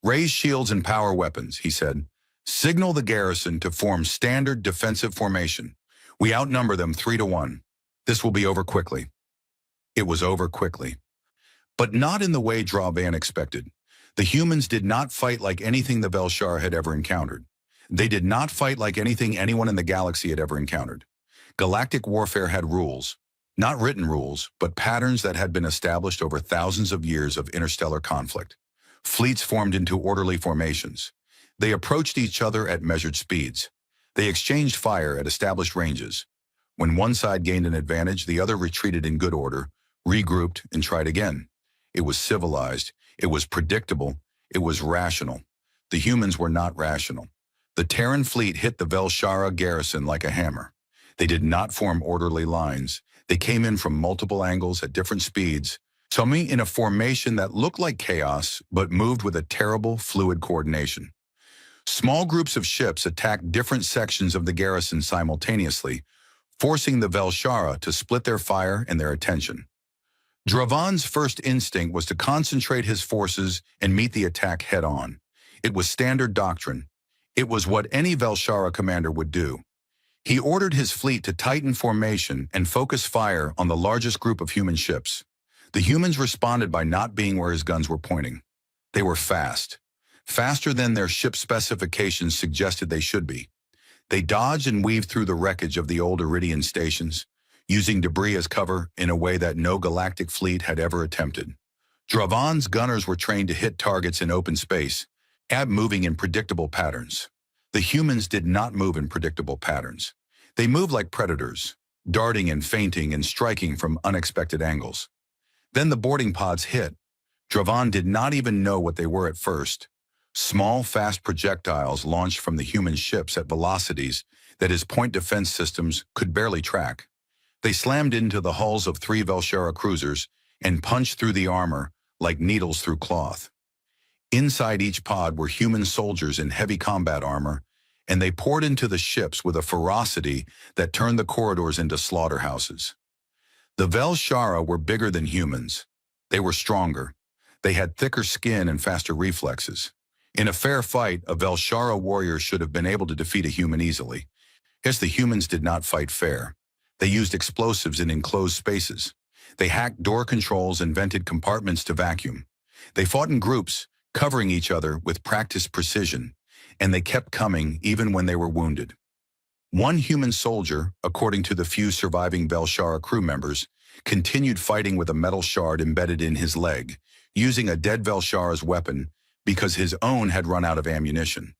"Raise shields and power weapons," he said. "Signal the garrison to form standard defensive formation. We outnumber them 3-1. This will be over quickly." It was over quickly. But not in the way Dravan expected. The humans did not fight like anything the Velshara had ever encountered. They did not fight like anything anyone in the galaxy had ever encountered. Galactic warfare had rules. Not written rules, but patterns that had been established over thousands of years of interstellar conflict. Fleets formed into orderly formations. They approached each other at measured speeds. They exchanged fire at established ranges. When one side gained an advantage, the other retreated in good order, regrouped, and tried again. It was civilized. It was predictable. It was rational. The humans were not rational. The Terran fleet hit the Velshara garrison like a hammer. They did not form orderly lines. They came in from multiple angles at different speeds, some in a formation that looked like chaos, but moved with a terrible, fluid coordination. Small groups of ships attacked different sections of the garrison simultaneously, forcing the Velshara to split their fire and their attention. Dravan's first instinct was to concentrate his forces and meet the attack head-on. It was standard doctrine. It was what any Velshara commander would do. He ordered his fleet to tighten formation and focus fire on the largest group of human ships. The humans responded by not being where his guns were pointing. They were fast. Faster than their ship specifications suggested they should be. They dodged and weaved through the wreckage of the old Iridian stations, using debris as cover in a way that no galactic fleet had ever attempted. Dravan's gunners were trained to hit targets in open space, moving in predictable patterns. The humans did not move in predictable patterns. They moved like predators, darting and feinting and striking from unexpected angles. Then the boarding pods hit. Dravan did not even know what they were at first. Small, fast projectiles launched from the human ships at velocities that his point defense systems could barely track. They slammed into the hulls of 3 Velshara cruisers and punched through the armor like needles through cloth. Inside each pod were human soldiers in heavy combat armor, and they poured into the ships with a ferocity that turned the corridors into slaughterhouses. The Velshara were bigger than humans. They were stronger. They had thicker skin and faster reflexes. In a fair fight, a Velshara warrior should have been able to defeat a human easily. Yes, the humans did not fight fair. They used explosives in enclosed spaces. They hacked door controls and vented compartments to vacuum. They fought in groups, covering each other with practiced precision, and they kept coming even when they were wounded. One human soldier, according to the few surviving Velshara crew members, continued fighting with a metal shard embedded in his leg, using a dead Velshara's weapon because his own had run out of ammunition.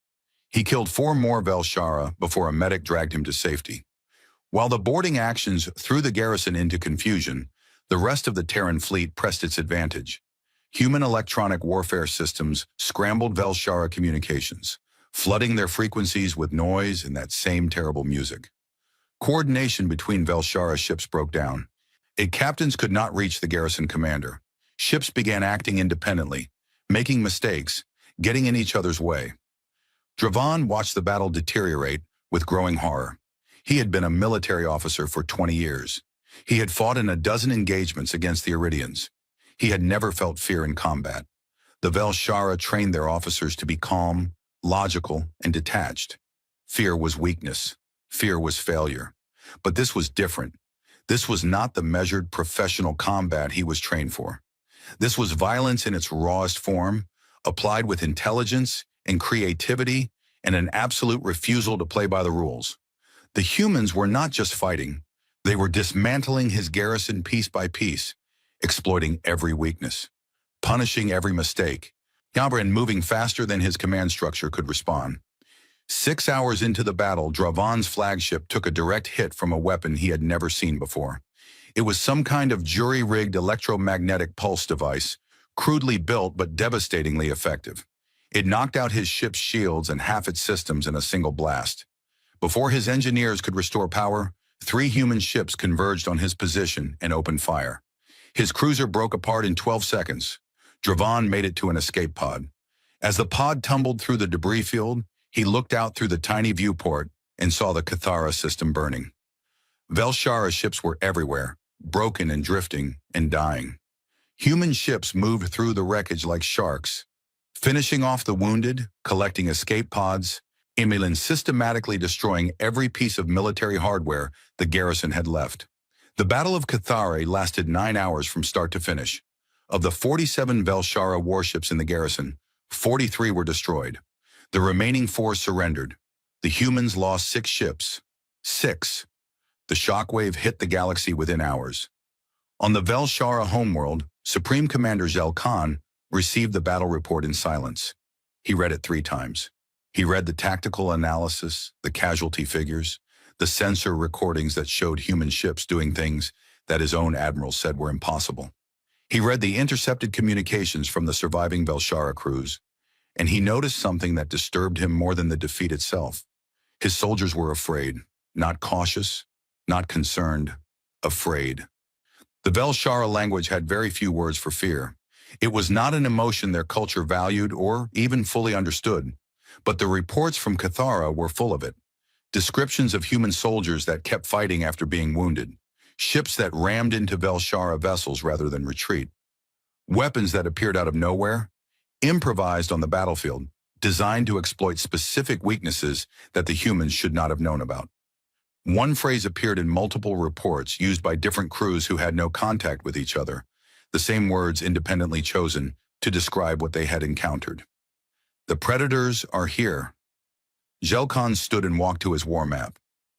He killed 4 more Velshara before a medic dragged him to safety. While the boarding actions threw the garrison into confusion, the rest of the Terran fleet pressed its advantage. Human electronic warfare systems scrambled Velshara communications, flooding their frequencies with noise and that same terrible music. Coordination between Velshara ships broke down. Captains could not reach the garrison commander. Ships began acting independently, making mistakes, getting in each other's way. Dravan watched the battle deteriorate with growing horror. He had been a military officer for 20 years. He had fought in a dozen engagements against the Iridians. He had never felt fear in combat. The Velshara trained their officers to be calm, logical, and detached. Fear was weakness. Fear was failure. But this was different. This was not the measured professional combat he was trained for. This was violence in its rawest form, applied with intelligence and creativity and an absolute refusal to play by the rules. The humans were not just fighting. They were dismantling his garrison piece by piece, exploiting every weakness, punishing every mistake, and moving faster than his command structure could respond. 6 hours into the battle, Dravan's flagship took a direct hit from a weapon he had never seen before. It was some kind of jury-rigged electromagnetic pulse device, crudely built but devastatingly effective. It knocked out his ship's shields and half its systems in a single blast. Before his engineers could restore power, 3 human ships converged on his position and opened fire. His cruiser broke apart in 12 seconds. Dravan made it to an escape pod. As the pod tumbled through the debris field, he looked out through the tiny viewport and saw the Cathara system burning. Velshara ships were everywhere, broken and drifting and dying. Human ships moved through the wreckage like sharks, finishing off the wounded, collecting escape pods, and systematically destroying every piece of military hardware the garrison had left. The Battle of Cathara lasted 9 hours from start to finish. Of the 47 Velshara warships in the garrison, 43 were destroyed. The remaining 4 surrendered. The humans lost 6 ships. 6. The shockwave hit the galaxy within hours. On the Velshara homeworld, Supreme Commander Zhel Khan received the battle report in silence. He read it 3 times. He read the tactical analysis, the casualty figures, the sensor recordings that showed human ships doing things that his own admiral said were impossible. He read the intercepted communications from the surviving Velshara crews, and he noticed something that disturbed him more than the defeat itself. His soldiers were afraid, not cautious, not concerned, afraid. The Velshara language had very few words for fear. It was not an emotion their culture valued or even fully understood, but the reports from Cathara were full of it. Descriptions of human soldiers that kept fighting after being wounded, ships that rammed into Velshara vessels rather than retreat, weapons that appeared out of nowhere, improvised on the battlefield, designed to exploit specific weaknesses that the humans should not have known about. One phrase appeared in multiple reports used by different crews who had no contact with each other, the same words independently chosen to describe what they had encountered. The predators are here. Zhel Khan stood and walked to his war map.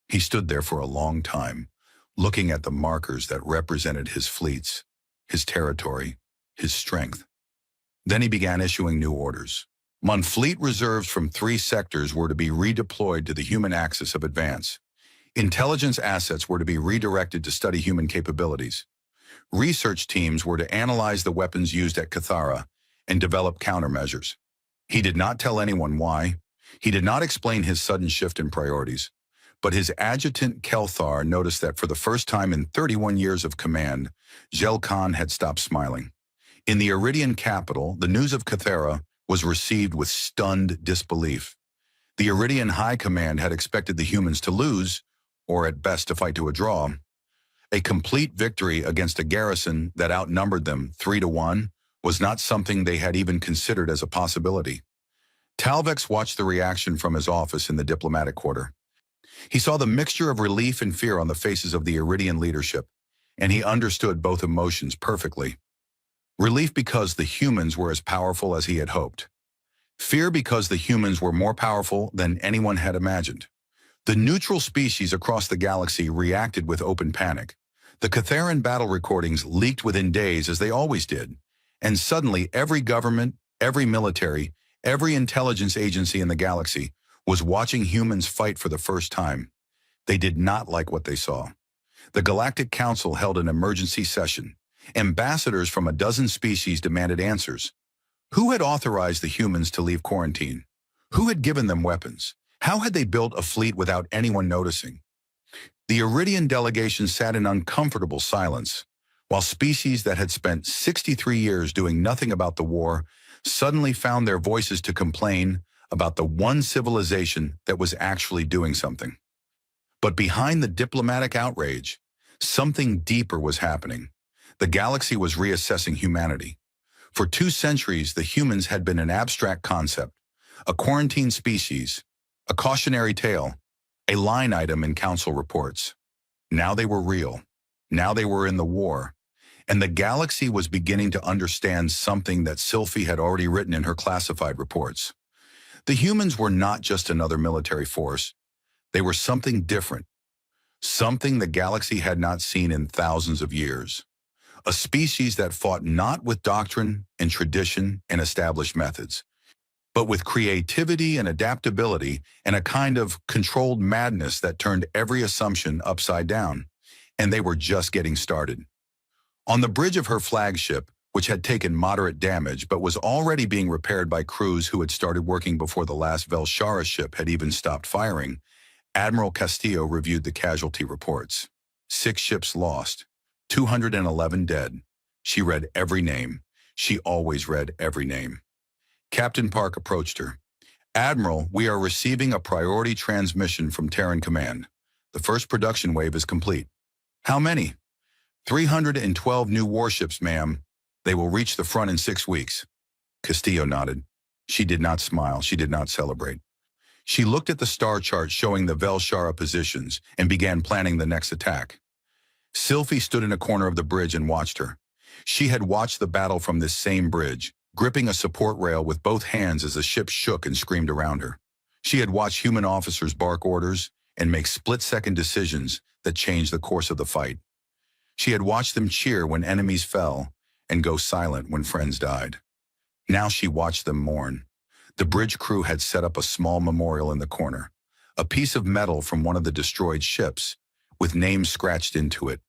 He stood there for a long time, looking at the markers that represented his fleets, his territory, his strength. Then he began issuing new orders. Fleet reserves from 3 sectors were to be redeployed to the human axis of advance. Intelligence assets were to be redirected to study human capabilities. Research teams were to analyze the weapons used at Cathara and develop countermeasures. He did not tell anyone why. He did not explain his sudden shift in priorities. But his adjutant Kelthar noticed that for the first time in 31 years of command, Zhel Khan had stopped smiling. In the Iridian capital, the news of Cathara was received with stunned disbelief. The Iridian High Command had expected the humans to lose, or at best to fight to a draw. A complete victory against a garrison that outnumbered them 3-1 was not something they had even considered as a possibility. Talvex watched the reaction from his office in the diplomatic quarter. He saw the mixture of relief and fear on the faces of the Iridian leadership, and he understood both emotions perfectly. Relief because the humans were as powerful as he had hoped. Fear because the humans were more powerful than anyone had imagined. The neutral species across the galaxy reacted with open panic. The Catharan battle recordings leaked within days, as they always did, and suddenly every government, every military, every intelligence agency in the galaxy was watching humans fight for the first time. They did not like what they saw. The Galactic Council held an emergency session. Ambassadors from a dozen species demanded answers. Who had authorized the humans to leave quarantine? Who had given them weapons? How had they built a fleet without anyone noticing? The Iridian delegation sat in uncomfortable silence, while species that had spent 63 years doing nothing about the war suddenly found their voices to complain about the one civilization that was actually doing something. But behind the diplomatic outrage, something deeper was happening. The galaxy was reassessing humanity. For 2 centuries, the humans had been an abstract concept, a quarantined species, a cautionary tale, a line item in council reports. Now they were real. Now they were in the war. And the galaxy was beginning to understand something that Sylphie had already written in her classified reports. The humans were not just another military force. They were something different, something the galaxy had not seen in thousands of years. A species that fought not with doctrine and tradition and established methods, but with creativity and adaptability and a kind of controlled madness that turned every assumption upside down. And they were just getting started. On the bridge of her flagship, which had taken moderate damage but was already being repaired by crews who had started working before the last Velshara ship had even stopped firing, Admiral Castillo reviewed the casualty reports. 6 ships lost, 211 dead. She read every name. She always read every name. Captain Park approached her. "Admiral, we are receiving a priority transmission from Terran Command. The first production wave is complete." "How many?" 312 new warships, ma'am. They will reach the front in 6 weeks. Castillo nodded. She did not smile. She did not celebrate. She looked at the star chart showing the Velshara positions and began planning the next attack. Sylphie stood in a corner of the bridge and watched her. She had watched the battle from this same bridge, gripping a support rail with both hands as the ship shook and screamed around her. She had watched human officers bark orders and make split-second decisions that changed the course of the fight. She had watched them cheer when enemies fell and go silent when friends died. Now she watched them mourn. The bridge crew had set up a small memorial in the corner, a piece of metal from one of the destroyed ships, with names scratched into it.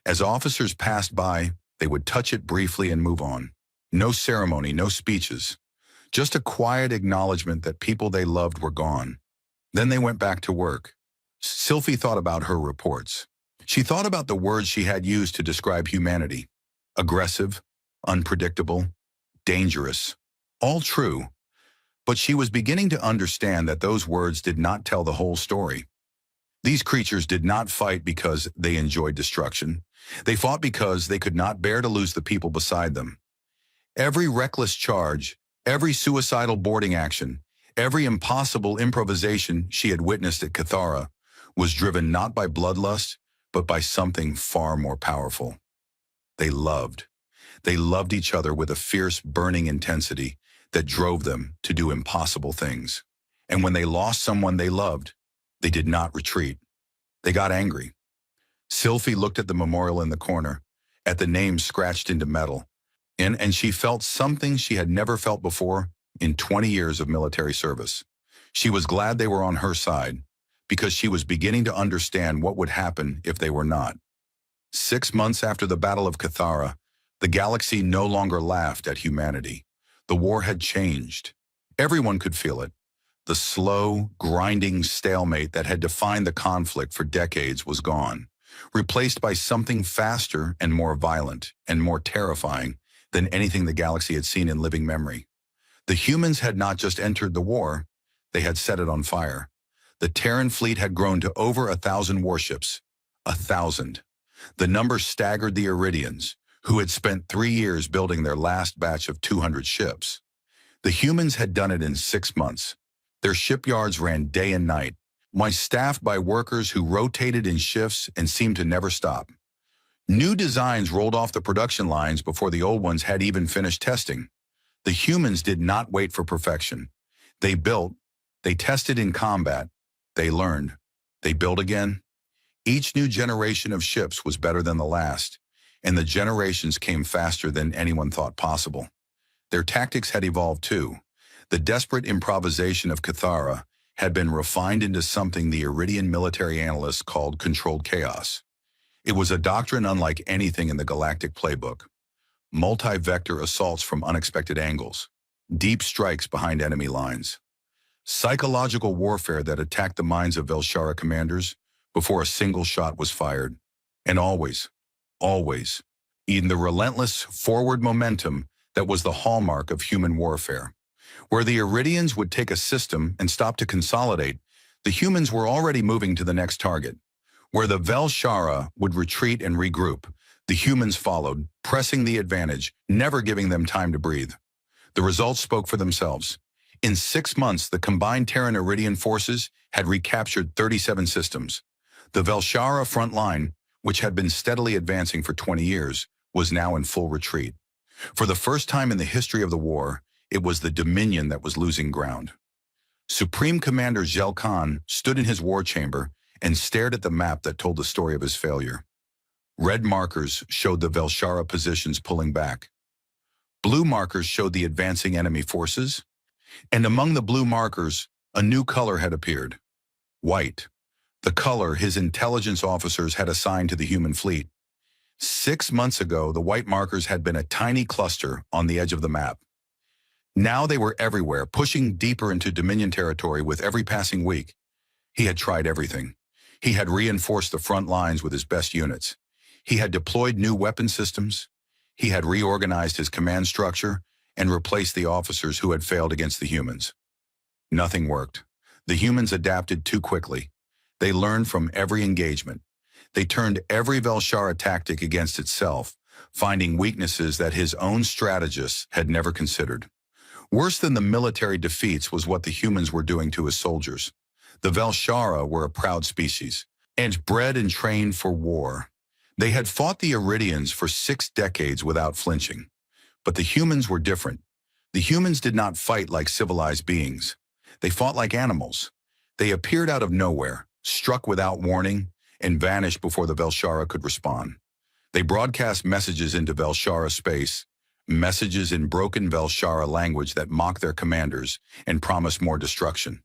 As officers passed by, they would touch it briefly and move on. No ceremony, no speeches, just a quiet acknowledgement that people they loved were gone. Then they went back to work. Sylphie thought about her reports. She thought about the words she had used to describe humanity. Aggressive, unpredictable, dangerous. All true. But she was beginning to understand that those words did not tell the whole story. These creatures did not fight because they enjoyed destruction. They fought because they could not bear to lose the people beside them. Every reckless charge, every suicidal boarding action, every impossible improvisation she had witnessed at Cathara was driven not by bloodlust, but by something far more powerful. They loved. They loved each other with a fierce, burning intensity that drove them to do impossible things. And when they lost someone they loved, they did not retreat. They got angry. Sylphie looked at the memorial in the corner, at the names scratched into metal, and she felt something she had never felt before in 20 years of military service. She was glad they were on her side, because she was beginning to understand what would happen if they were not. 6 months after the Battle of Cathara, the galaxy no longer laughed at humanity. The war had changed. Everyone could feel it. The slow, grinding stalemate that had defined the conflict for decades was gone, replaced by something faster and more violent and more terrifying than anything the galaxy had seen in living memory. The humans had not just entered the war, they had set it on fire. The Terran fleet had grown to over 1,000 warships. 1,000. The number staggered the Iridians, who had spent 3 years building their last batch of 200 ships. The humans had done it in 6 months. Their shipyards ran day and night, staffed by workers who rotated in shifts and seemed to never stop. New designs rolled off the production lines before the old ones had even finished testing. The humans did not wait for perfection. They built, they tested in combat, they learned, they built again. Each new generation of ships was better than the last, and the generations came faster than anyone thought possible. Their tactics had evolved too. The desperate improvisation of Cathara had been refined into something the Iridian military analysts called controlled chaos. It was a doctrine unlike anything in the galactic playbook. Multi-vector assaults from unexpected angles, deep strikes behind enemy lines, psychological warfare that attacked the minds of Velshara commanders before a single shot was fired. And always, in the relentless forward momentum that was the hallmark of human warfare. Where the Iridians would take a system and stop to consolidate, the humans were already moving to the next target. Where the Velshara would retreat and regroup, the humans followed, pressing the advantage, never giving them time to breathe. The results spoke for themselves. In 6 months, the combined Terran-Iridian forces had recaptured 37 systems. The Velshara front line, which had been steadily advancing for 20 years, was now in full retreat. For the first time in the history of the war, it was the Dominion that was losing ground. Supreme Commander Zhel Khan stood in his war chamber and stared at the map that told the story of his failure. Red markers showed the Velshara positions pulling back. Blue markers showed the advancing enemy forces, and among the blue markers, a new color had appeared: white, the color his intelligence officers had assigned to the human fleet. 6 months ago, the white markers had been a tiny cluster on the edge of the map. Now they were everywhere, pushing deeper into Dominion territory with every passing week. He had tried everything. He had reinforced the front lines with his best units. He had deployed new weapon systems. He had reorganized his command structure and replaced the officers who had failed against the humans. Nothing worked. The humans adapted too quickly. They learned from every engagement. They turned every Velshara tactic against itself, finding weaknesses that his own strategists had never considered. Worse than the military defeats was what the humans were doing to his soldiers. The Velshara were a proud species, and bred and trained for war. They had fought the Iridians for 6 decades without flinching. But the humans were different. The humans did not fight like civilized beings. They fought like animals. They appeared out of nowhere, struck without warning, and vanished before the Velshara could respond. They broadcast messages into Velshara space, messages in broken Velshara language that mocked their commanders and promised more destruction.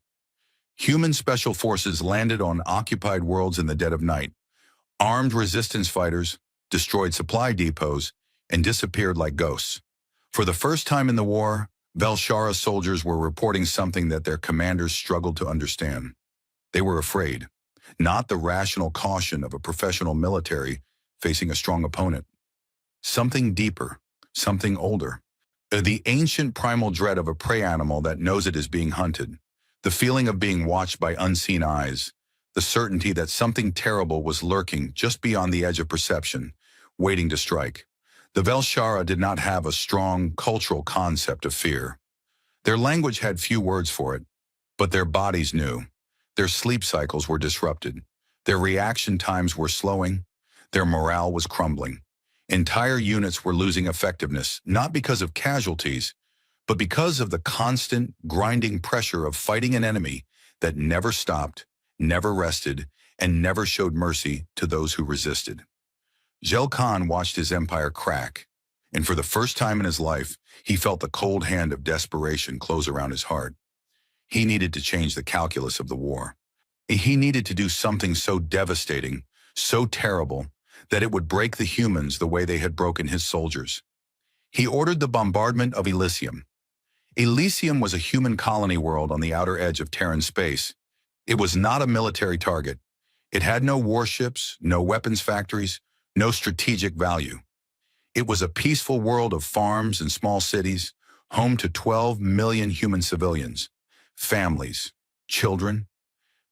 Human special forces landed on occupied worlds in the dead of night, armed resistance fighters, destroyed supply depots, and disappeared like ghosts. For the first time in the war, Velshara soldiers were reporting something that their commanders struggled to understand. They were afraid, not the rational caution of a professional military facing a strong opponent. Something deeper, something older. The ancient primal dread of a prey animal that knows it is being hunted. The feeling of being watched by unseen eyes. The certainty that something terrible was lurking just beyond the edge of perception, waiting to strike. The Velshara did not have a strong cultural concept of fear. Their language had few words for it, but their bodies knew. Their sleep cycles were disrupted. Their reaction times were slowing. Their morale was crumbling. Entire units were losing effectiveness, not because of casualties, but because of the constant, grinding pressure of fighting an enemy that never stopped, never rested, and never showed mercy to those who resisted. Zhel Khan watched his empire crack, and for the first time in his life, he felt the cold hand of desperation close around his heart. He needed to change the calculus of the war. He needed to do something so devastating, so terrible, that it would break the humans the way they had broken his soldiers. He ordered the bombardment of Elysium. Elysium was a human colony world on the outer edge of Terran space. It was not a military target. It had no warships, no weapons factories, no strategic value. It was a peaceful world of farms and small cities, home to 12 million human civilians, families, children,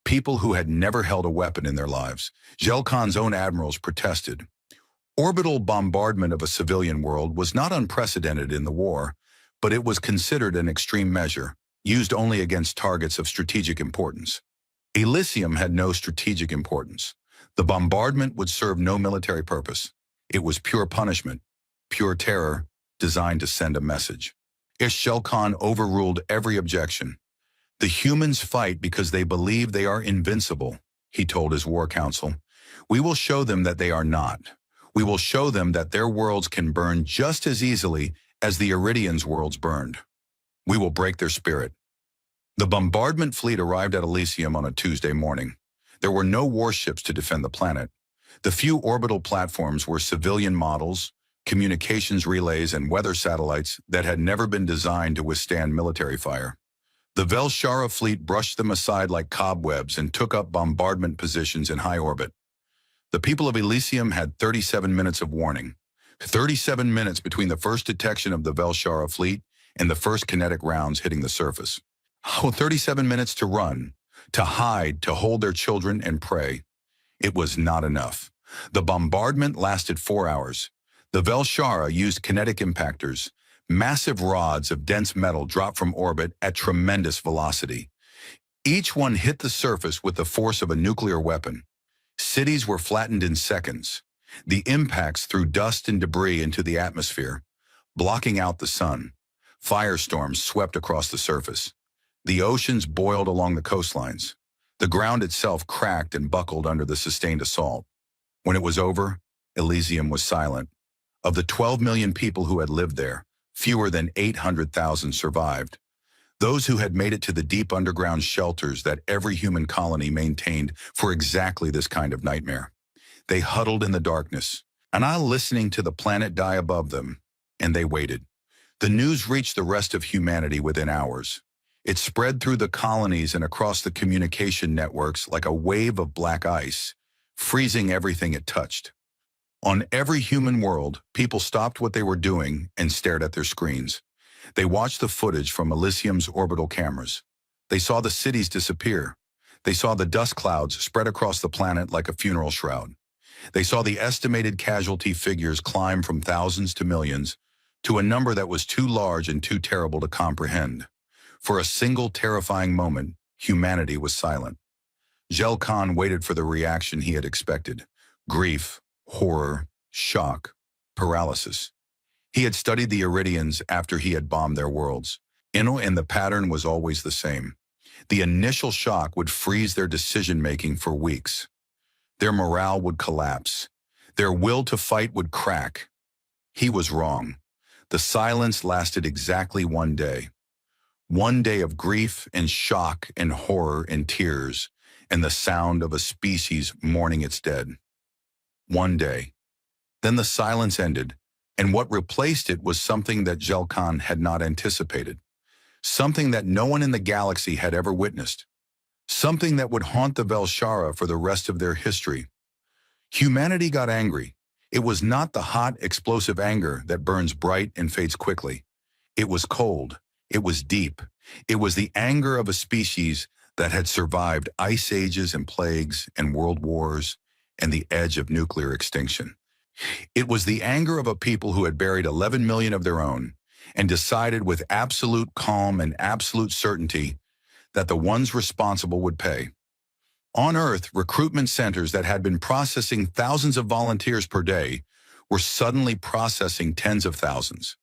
people who had never held a weapon in their lives. Zhel Khan's own admirals protested. Orbital bombardment of a civilian world was not unprecedented in the war, but it was considered an extreme measure, used only against targets of strategic importance. Elysium had no strategic importance. The bombardment would serve no military purpose. It was pure punishment, pure terror, designed to send a message. Zhel Khan overruled every objection. The humans fight because they believe they are invincible, he told his war council. We will show them that they are not. We will show them that their worlds can burn just as easily as the Iridians' worlds burned. We will break their spirit. The bombardment fleet arrived at Elysium on a Tuesday morning. There were no warships to defend the planet. The few orbital platforms were civilian models, communications relays, and weather satellites that had never been designed to withstand military fire. The Velshara fleet brushed them aside like cobwebs and took up bombardment positions in high orbit. The people of Elysium had 37 minutes of warning. 37 minutes between the first detection of the Velshara fleet and the first kinetic rounds hitting the surface. Oh, 37 minutes to run, to hide, to hold their children and pray. It was not enough. The bombardment lasted 4 hours. The Velshara used kinetic impactors, massive rods of dense metal dropped from orbit at tremendous velocity. Each one hit the surface with the force of a nuclear weapon. Cities were flattened in seconds. The impacts threw dust and debris into the atmosphere, blocking out the sun. Firestorms swept across the surface. The oceans boiled along the coastlines. The ground itself cracked and buckled under the sustained assault. When it was over, Elysium was silent. Of the 12 million people who had lived there, fewer than 800,000 survived. Those who had made it to the deep underground shelters that every human colony maintained for exactly this kind of nightmare. They huddled in the darkness, and I listening to the planet die above them, and they waited. The news reached the rest of humanity within hours. It spread through the colonies and across the communication networks like a wave of black ice, freezing everything it touched. On every human world, people stopped what they were doing and stared at their screens. They watched the footage from Elysium's orbital cameras. They saw the cities disappear. They saw the dust clouds spread across the planet like a funeral shroud. They saw the estimated casualty figures climb from thousands to millions, to a number that was too large and too terrible to comprehend. For a single terrifying moment, humanity was silent. Gel Khan waited for the reaction he had expected: grief, horror, shock, paralysis. He had studied the Iridians after he had bombed their worlds, and the pattern was always the same. The initial shock would freeze their decision-making for weeks. Their morale would collapse. Their will to fight would crack. He was wrong. The silence lasted exactly 1 day. 1 day of grief and shock and horror and tears, and the sound of a species mourning its dead. 1 day. Then the silence ended, and what replaced it was something that Gel Khan had not anticipated. Something that no one in the galaxy had ever witnessed. Something that would haunt the Velshara for the rest of their history. Humanity got angry. It was not the hot, explosive anger that burns bright and fades quickly. It was cold. It was deep. It was the anger of a species that had survived ice ages and plagues and world wars and the edge of nuclear extinction. It was the anger of a people who had buried 11 million of their own and decided with absolute calm and absolute certainty that the ones responsible would pay. On Earth, recruitment centers that had been processing thousands of volunteers per day were suddenly processing tens of thousands.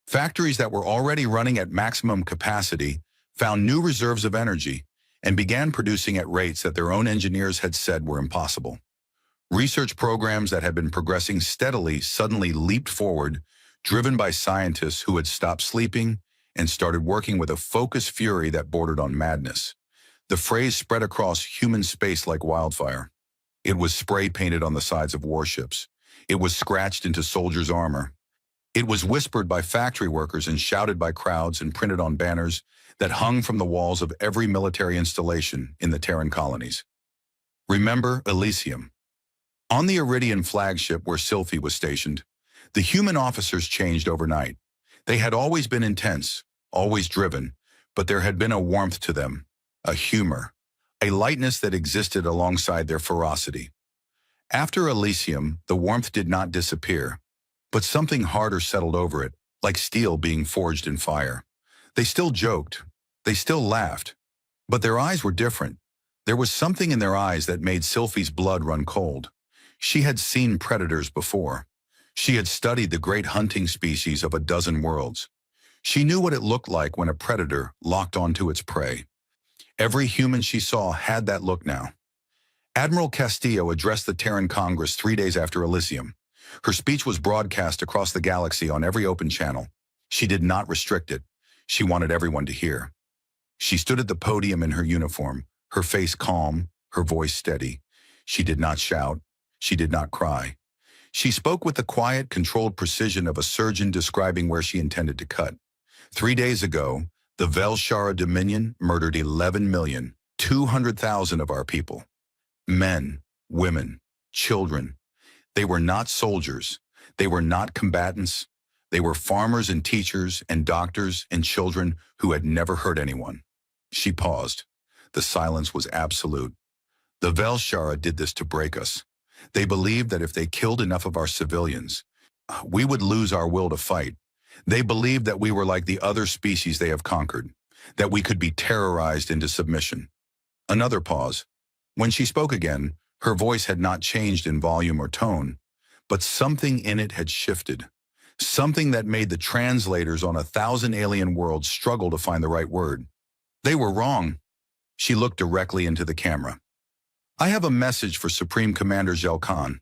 Factories that were already running at maximum capacity found new reserves of energy and began producing at rates that their own engineers had said were impossible. Research programs that had been progressing steadily suddenly leaped forward, driven by scientists who had stopped sleeping and started working with a focused fury that bordered on madness. The phrase spread across human space like wildfire. It was spray-painted on the sides of warships. It was scratched into soldiers' armor. It was whispered by factory workers and shouted by crowds and printed on banners that hung from the walls of every military installation in the Terran colonies. Remember Elysium. On the Iridian flagship where Sylphie was stationed, the human officers changed overnight. They had always been intense, always driven, but there had been a warmth to them, a humor, a lightness that existed alongside their ferocity. After Elysium, the warmth did not disappear, but something harder settled over it, like steel being forged in fire. They still joked, they still laughed, but their eyes were different. There was something in their eyes that made Sylphie's blood run cold. She had seen predators before. She had studied the great hunting species of a dozen worlds. She knew what it looked like when a predator locked onto its prey. Every human she saw had that look now. Admiral Castillo addressed the Terran Congress 3 days after Elysium. Her speech was broadcast across the galaxy on every open channel. She did not restrict it. She wanted everyone to hear. She stood at the podium in her uniform, her face calm, her voice steady. She did not shout. She did not cry. She spoke with the quiet, controlled precision of a surgeon describing where she intended to cut. 3 days ago, the Velshara Dominion murdered 11,200,000 of our people. Men, women, children. They were not soldiers. They were not combatants. They were farmers and teachers and doctors and children who had never hurt anyone. She paused. The silence was absolute. The Velshara did this to break us. They believed that if they killed enough of our civilians, we would lose our will to fight. They believed that we were like the other species they have conquered, that we could be terrorized into submission. Another pause. When she spoke again, her voice had not changed in volume or tone, but something in it had shifted. Something that made the translators on 1,000 alien worlds struggle to find the right word. They were wrong. She looked directly into the camera. I have a message for Supreme Commander Zelkan.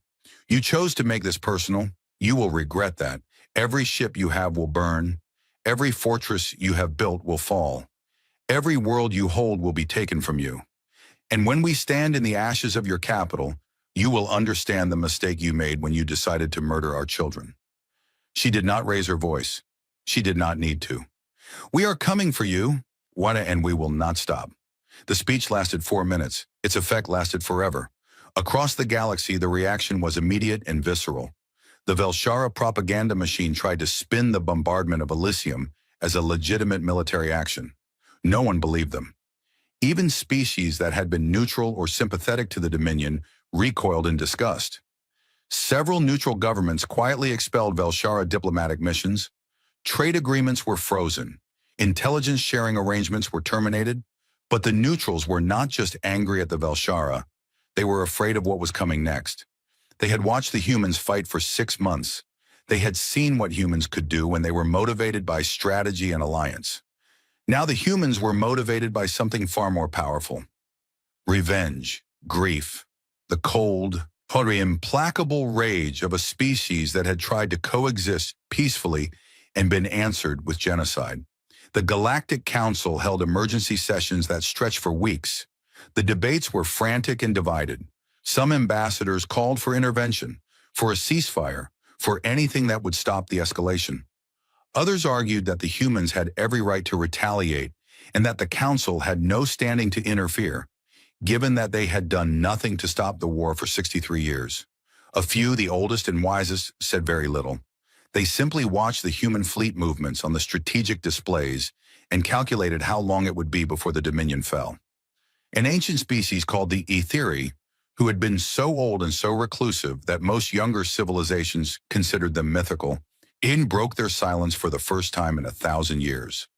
You chose to make this personal. You will regret that. Every ship you have will burn. Every fortress you have built will fall. Every world you hold will be taken from you. And when we stand in the ashes of your capital, you will understand the mistake you made when you decided to murder our children. She did not raise her voice. She did not need to. We are coming for you, Wada, and we will not stop. The speech lasted 4 minutes. Its effect lasted forever. Across the galaxy, the reaction was immediate and visceral. The Velshara propaganda machine tried to spin the bombardment of Elysium as a legitimate military action. No one believed them. Even species that had been neutral or sympathetic to the Dominion recoiled in disgust. Several neutral governments quietly expelled Velshara diplomatic missions. Trade agreements were frozen. Intelligence sharing arrangements were terminated. But the neutrals were not just angry at the Velshara. They were afraid of what was coming next. They had watched the humans fight for 6 months. They had seen what humans could do when they were motivated by strategy and alliance. Now the humans were motivated by something far more powerful. Revenge, grief, the cold, implacable rage of a species that had tried to coexist peacefully and been answered with genocide. The Galactic Council held emergency sessions that stretched for weeks. The debates were frantic and divided. Some ambassadors called for intervention, for a ceasefire, for anything that would stop the escalation. Others argued that the humans had every right to retaliate and that the Council had no standing to interfere, given that they had done nothing to stop the war for 63 years. A few, the oldest and wisest, said very little. They simply watched the human fleet movements on the strategic displays and calculated how long it would be before the Dominion fell. An ancient species called the Etheri, who had been so old and so reclusive that most younger civilizations considered them mythical, broke their silence for the first time in 1,000 years.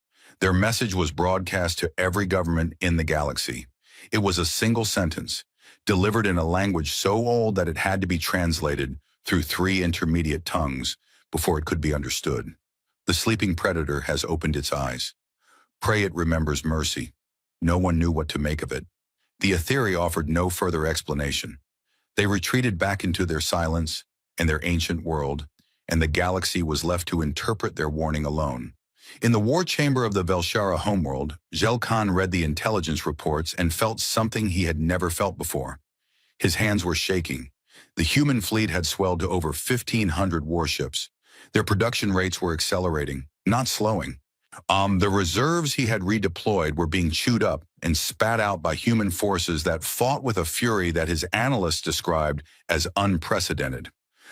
Their message was broadcast to every government in the galaxy. It was a single sentence, delivered in a language so old that it had to be translated through 3 intermediate tongues before it could be understood. The sleeping predator has opened its eyes. Pray it remembers mercy. No one knew what to make of it. The Etheri offered no further explanation. They retreated back into their silence and their ancient world, and the galaxy was left to interpret their warning alone. In the war chamber of the Velshara homeworld, Zelkan read the intelligence reports and felt something he had never felt before. His hands were shaking. The human fleet had swelled to over 1,500 warships. Their production rates were accelerating, not slowing. The reserves he had redeployed were being chewed up and spat out by human forces that fought with a fury that his analysts described as unprecedented.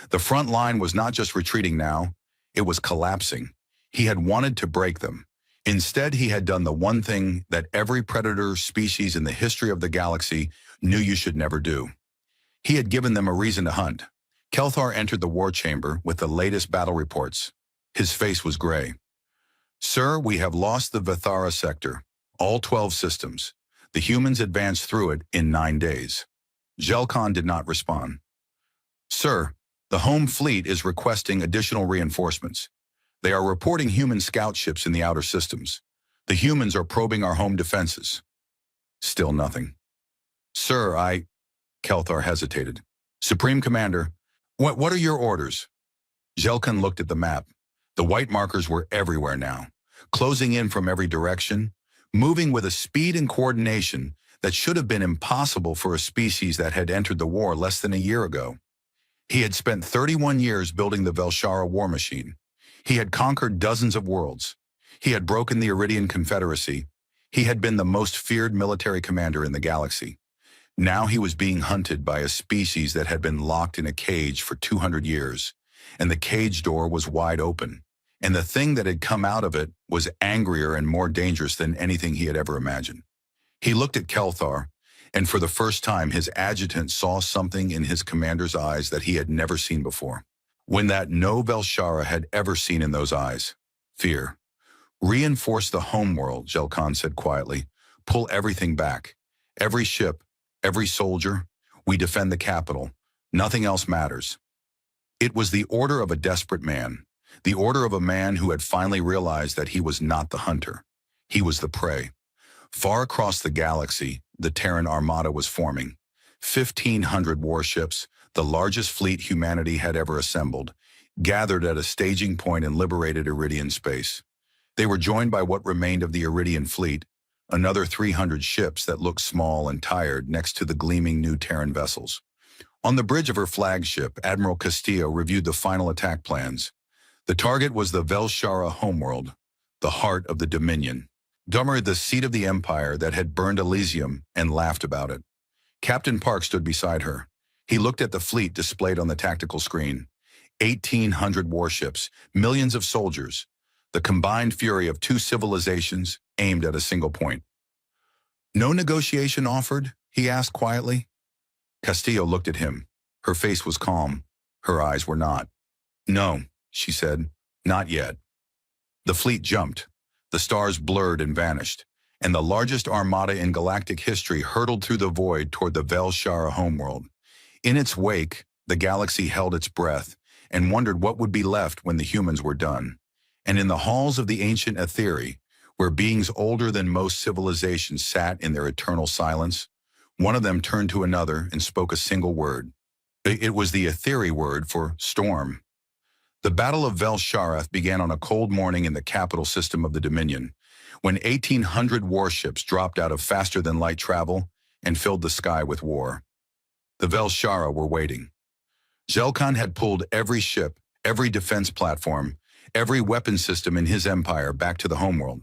The front line was not just retreating now, it was collapsing. He had wanted to break them. Instead, he had done the one thing that every predator species in the history of the galaxy knew you should never do. He had given them a reason to hunt. Kelthar entered the war chamber with the latest battle reports. His face was gray. Sir, we have lost the Vithara sector, all 12 systems. The humans advanced through it in 9 days. Zelkan did not respond. Sir, the home fleet is requesting additional reinforcements. They are reporting human scout ships in the outer systems. The humans are probing our home defenses. Still nothing. Sir, Kelthar hesitated. Supreme Commander, what are your orders? Zelkan looked at the map. The white markers were everywhere now, closing in from every direction, moving with a speed and coordination that should have been impossible for a species that had entered the war less than a year ago. He had spent 31 years building the Velshara war machine. He had conquered dozens of worlds. He had broken the Iridian Confederacy. He had been the most feared military commander in the galaxy. Now he was being hunted by a species that had been locked in a cage for 200 years. and the cage door was wide open. And the thing that had come out of it was angrier and more dangerous than anything he had ever imagined. He looked at Kelthar, and for the first time his adjutant saw something in his commander's eyes that he had never seen before. When that no Velshara had ever seen in those eyes. Fear. Reinforce the homeworld, Jelkan said quietly. Pull everything back. Every ship, every soldier. We defend the capital. Nothing else matters. It was the order of a desperate man. The order of a man who had finally realized that he was not the hunter. He was the prey. Far across the galaxy, the Terran Armada was forming. 1,500 warships, the largest fleet humanity had ever assembled, gathered at a staging point in liberated Iridian space. They were joined by what remained of the Iridian fleet, another 300 ships that looked small and tired next to the gleaming new Terran vessels. On the bridge of her flagship, Admiral Castillo reviewed the final attack plans. The target was the Velshara homeworld, the heart of the Dominion. Dummer, the seat of the Empire that had burned Elysium, and laughed about it. Captain Park stood beside her. He looked at the fleet displayed on the tactical screen. 1,800 warships, millions of soldiers, the combined fury of two civilizations aimed at a single point. No negotiation offered? He asked quietly. Castillo looked at him. Her face was calm. Her eyes were not. No, she said, not yet. The fleet jumped. The stars blurred and vanished, and the largest armada in galactic history hurtled through the void toward the Velshara homeworld. In its wake, the galaxy held its breath and wondered what would be left when the humans were done. And in the halls of the ancient Etheri, where beings older than most civilizations sat in their eternal silence, one of them turned to another and spoke a single word. It was the Etheri word for storm. The Battle of Velshara began on a cold morning in the capital system of the Dominion, when 1,800 warships dropped out of faster-than-light travel and filled the sky with war. The Velshara were waiting. Zelkan had pulled every ship, every defense platform, every weapon system in his empire back to the homeworld.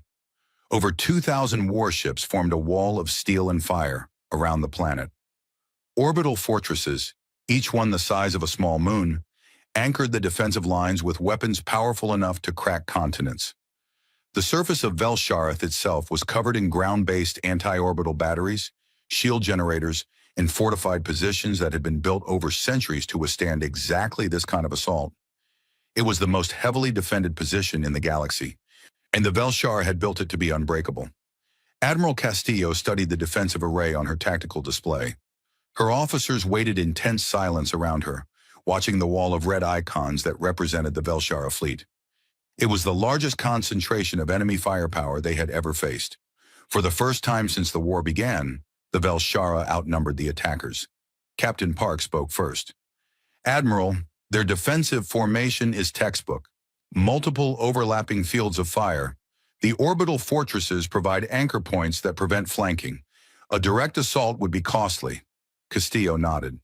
Over 2,000 warships formed a wall of steel and fire around the planet. Orbital fortresses, each one the size of a small moon, anchored the defensive lines with weapons powerful enough to crack continents. The surface of Velshara itself was covered in ground-based anti-orbital batteries, shield generators, and fortified positions that had been built over centuries to withstand exactly this kind of assault. It was the most heavily defended position in the galaxy, and the Velshara had built it to be unbreakable. Admiral Castillo studied the defensive array on her tactical display. Her officers waited in tense silence around her, watching the wall of red icons that represented the Velshara fleet. It was the largest concentration of enemy firepower they had ever faced. For the first time since the war began, the Velshara outnumbered the attackers. Captain Park spoke first. Admiral, their defensive formation is textbook. Multiple overlapping fields of fire. The orbital fortresses provide anchor points that prevent flanking. A direct assault would be costly. Castillo nodded.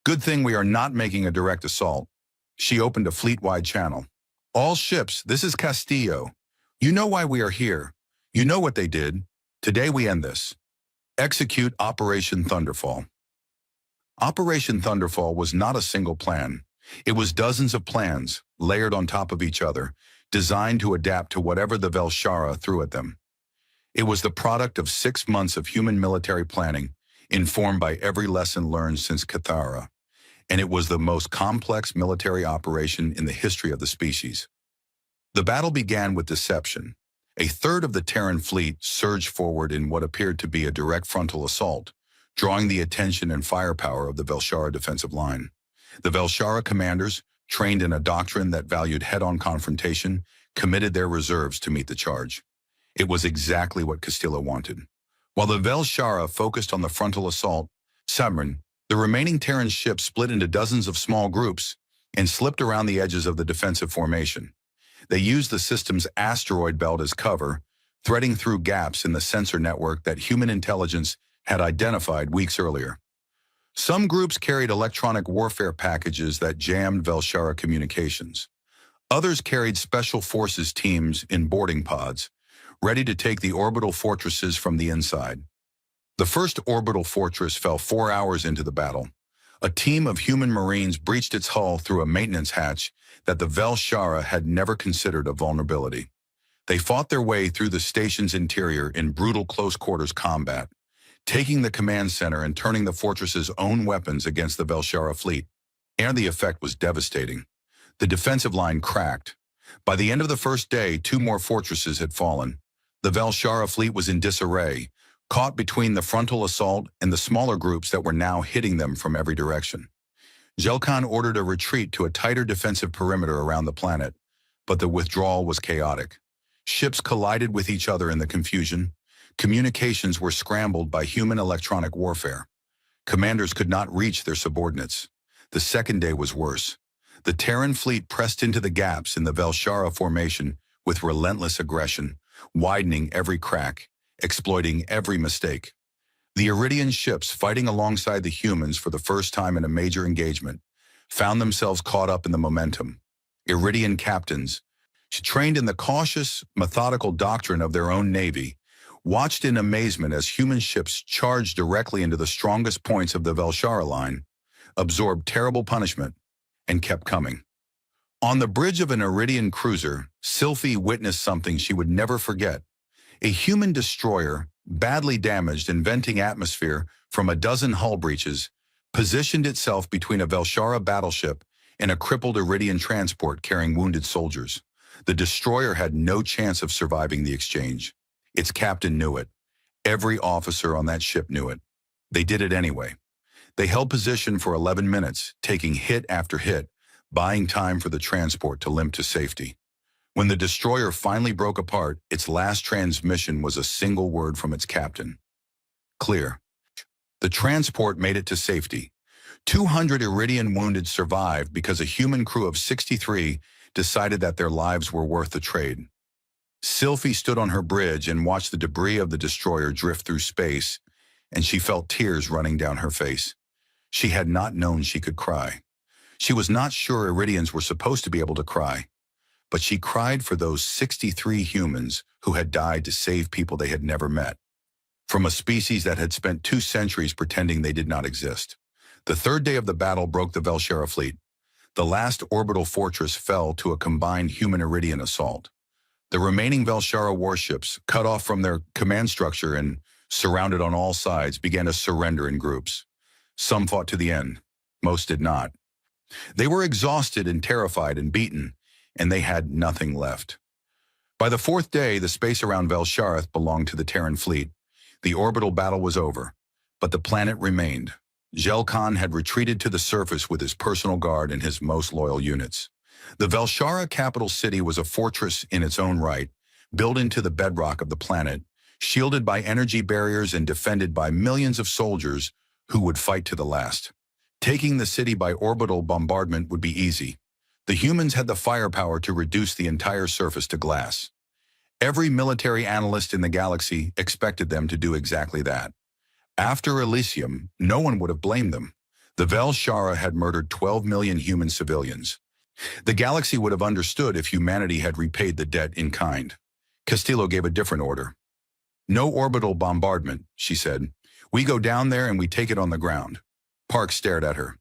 Good thing we are not making a direct assault. She opened a fleet-wide channel. All ships, this is Castillo. You know why we are here. You know what they did. Today we end this. Execute Operation Thunderfall. Operation Thunderfall was not a single plan. It was dozens of plans, layered on top of each other, designed to adapt to whatever the Velshara threw at them. It was the product of 6 months of human military planning, informed by every lesson learned since Cathara, and it was the most complex military operation in the history of the species. The battle began with deception. A third of the Terran fleet surged forward in what appeared to be a direct frontal assault, drawing the attention and firepower of the Velshara defensive line. The Velshara commanders, trained in a doctrine that valued head-on confrontation, committed their reserves to meet the charge. It was exactly what Castillo wanted. While the Velshara focused on the frontal assault, Submarine, the remaining Terran ships split into dozens of small groups and slipped around the edges of the defensive formation. They used the system's asteroid belt as cover, threading through gaps in the sensor network that human intelligence had identified weeks earlier. Some groups carried electronic warfare packages that jammed Velshara communications. Others carried special forces teams in boarding pods, ready to take the orbital fortresses from the inside. The first orbital fortress fell 4 hours into the battle. A team of human Marines breached its hull through a maintenance hatch that the Velshara had never considered a vulnerability. They fought their way through the station's interior in brutal close-quarters combat, taking the command center and turning the fortress's own weapons against the Velshara fleet. And the effect was devastating. The defensive line cracked. By the end of the first day, 2 more fortresses had fallen. The Velshara fleet was in disarray, caught between the frontal assault and the smaller groups that were now hitting them from every direction. Jelkan ordered a retreat to a tighter defensive perimeter around the planet, but the withdrawal was chaotic. Ships collided with each other in the confusion. Communications were scrambled by human electronic warfare. Commanders could not reach their subordinates. The second day was worse. The Terran fleet pressed into the gaps in the Velshara formation with relentless aggression, widening every crack, exploiting every mistake. The Iridian ships, fighting alongside the humans for the first time in a major engagement, found themselves caught up in the momentum. Iridian captains, trained in the cautious, methodical doctrine of their own navy, watched in amazement as human ships charged directly into the strongest points of the Velshara line, absorbed terrible punishment, and kept coming. On the bridge of an Iridian cruiser, Sylphie witnessed something she would never forget. A human destroyer, badly damaged and venting atmosphere from a dozen hull breaches, positioned itself between a Velshara battleship and a crippled Iridian transport carrying wounded soldiers. The destroyer had no chance of surviving the exchange. Its captain knew it. Every officer on that ship knew it. They did it anyway. They held position for 11 minutes, taking hit after hit, buying time for the transport to limp to safety. When the destroyer finally broke apart, its last transmission was a single word from its captain. Clear. The transport made it to safety. 200 Iridian wounded survived because a human crew of 63 decided that their lives were worth the trade. Sylphie stood on her bridge and watched the debris of the destroyer drift through space, and she felt tears running down her face. She had not known she could cry. She was not sure Iridians were supposed to be able to cry, but she cried for those 63 humans who had died to save people they had never met, from a species that had spent 2 centuries pretending they did not exist. The third day of the battle broke the Velshara fleet. The last orbital fortress fell to a combined human-Iridian assault. The remaining Velshara warships, cut off from their command structure and surrounded on all sides, began to surrender in groups. Some fought to the end. Most did not. They were exhausted and terrified and beaten, and they had nothing left. By the 4th day, the space around Velshara belonged to the Terran fleet. The orbital battle was over, but the planet remained. Jelkan had retreated to the surface with his personal guard and his most loyal units. The Velshara capital city was a fortress in its own right, built into the bedrock of the planet, shielded by energy barriers and defended by millions of soldiers who would fight to the last. Taking the city by orbital bombardment would be easy. The humans had the firepower to reduce the entire surface to glass. Every military analyst in the galaxy expected them to do exactly that. After Elysium, no one would have blamed them. The Velshara had murdered 12 million human civilians. The galaxy would have understood if humanity had repaid the debt in kind. Castillo gave a different order. No orbital bombardment, she said. We go down there and we take it on the ground. Park stared at her.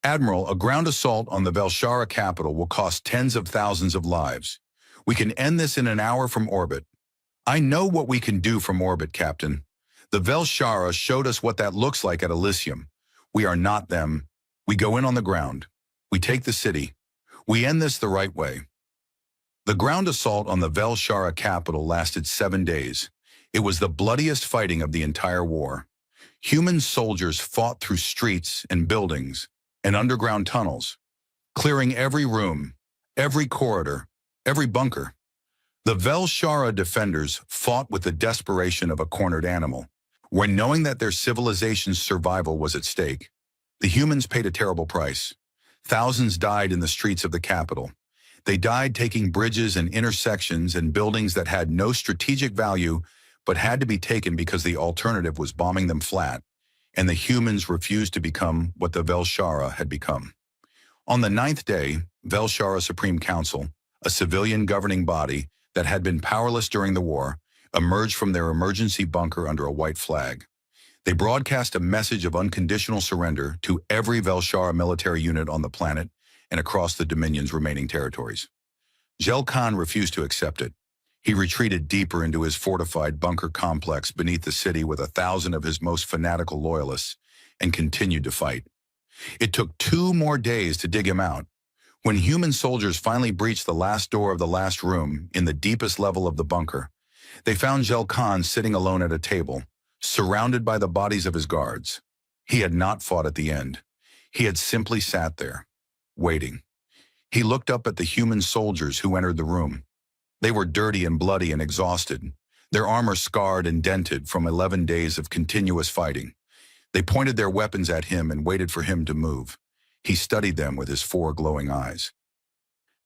Admiral, a ground assault on the Velshara capital will cost tens of thousands of lives. We can end this in an hour from orbit. I know what we can do from orbit, Captain. The Velshara showed us what that looks like at Elysium. We are not them. We go in on the ground. We take the city. We end this the right way. The ground assault on the Velshara capital lasted 7 days. It was the bloodiest fighting of the entire war. Human soldiers fought through streets and buildings and underground tunnels, clearing every room, every corridor, every bunker. The Velshara defenders fought with the desperation of a cornered animal, when knowing that their civilization's survival was at stake. The humans paid a terrible price. Thousands died in the streets of the capital. They died taking bridges and intersections and buildings that had no strategic value but had to be taken because the alternative was bombing them flat, and the humans refused to become what the Velshara had become. On the 9th day, Velshara Supreme Council, a civilian governing body that had been powerless during the war, emerged from their emergency bunker under a white flag. They broadcast a message of unconditional surrender to every Velshara military unit on the planet and across the Dominion's remaining territories. Gel Khan refused to accept it. He retreated deeper into his fortified bunker complex beneath the city with 1,000 of his most fanatical loyalists and continued to fight. It took 2 more days to dig him out. When human soldiers finally breached the last door of the last room in the deepest level of the bunker, they found Gel Khan sitting alone at a table, surrounded by the bodies of his guards. He had not fought at the end. He had simply sat there, waiting. He looked up at the human soldiers who entered the room. They were dirty and bloody and exhausted, their armor scarred and dented from 11 days of continuous fighting. They pointed their weapons at him and waited for him to move. He studied them with his 4 glowing eyes.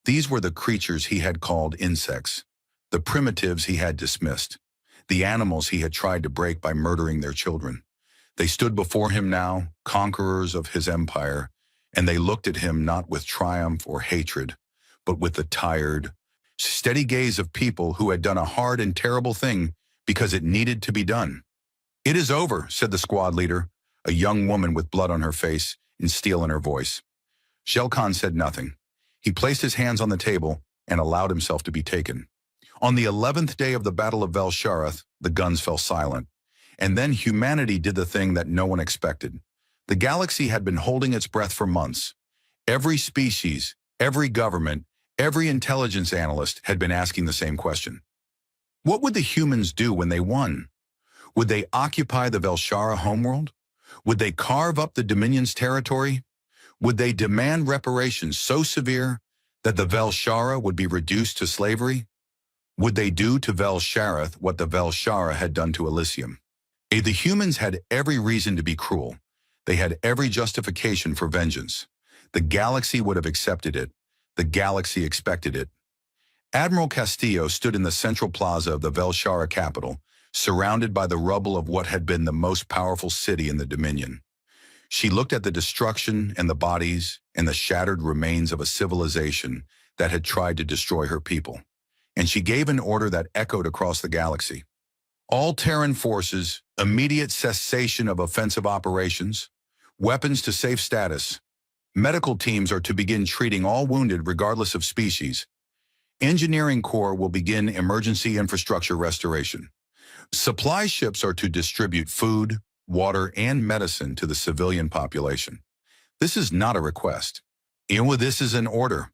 These were the creatures he had called insects, the primitives he had dismissed, the animals he had tried to break by murdering their children. They stood before him now, conquerors of his empire, and they looked at him not with triumph or hatred, but with the tired, steady gaze of people who had done a hard and terrible thing because it needed to be done. "It is over," said the squad leader, a young woman with blood on her face and steel in her voice. Gel Khan said nothing. He placed his hands on the table and allowed himself to be taken. On the 11th day of the Battle of Velsharath, the guns fell silent. And then humanity did the thing that no one expected. The galaxy had been holding its breath for months. Every species, every government, every intelligence analyst had been asking the same question. What would the humans do when they won? Would they occupy the Velshara homeworld? Would they carve up the Dominion's territory? Would they demand reparations so severe that the Velshara would be reduced to slavery? Would they do to Velsharath what the Velshara had done to Elysium? The humans had every reason to be cruel. They had every justification for vengeance. The galaxy would have accepted it. The galaxy expected it. Admiral Castillo stood in the central plaza of the Velshara capital, surrounded by the rubble of what had been the most powerful city in the Dominion. She looked at the destruction and the bodies and the shattered remains of a civilization that had tried to destroy her people. And she gave an order that echoed across the galaxy. All Terran forces, immediate cessation of offensive operations, weapons to safe status. Medical teams are to begin treating all wounded regardless of species. Engineering Corps will begin emergency infrastructure restoration. Supply ships are to distribute food, water, and medicine to the civilian population. This is not a request. This is an order.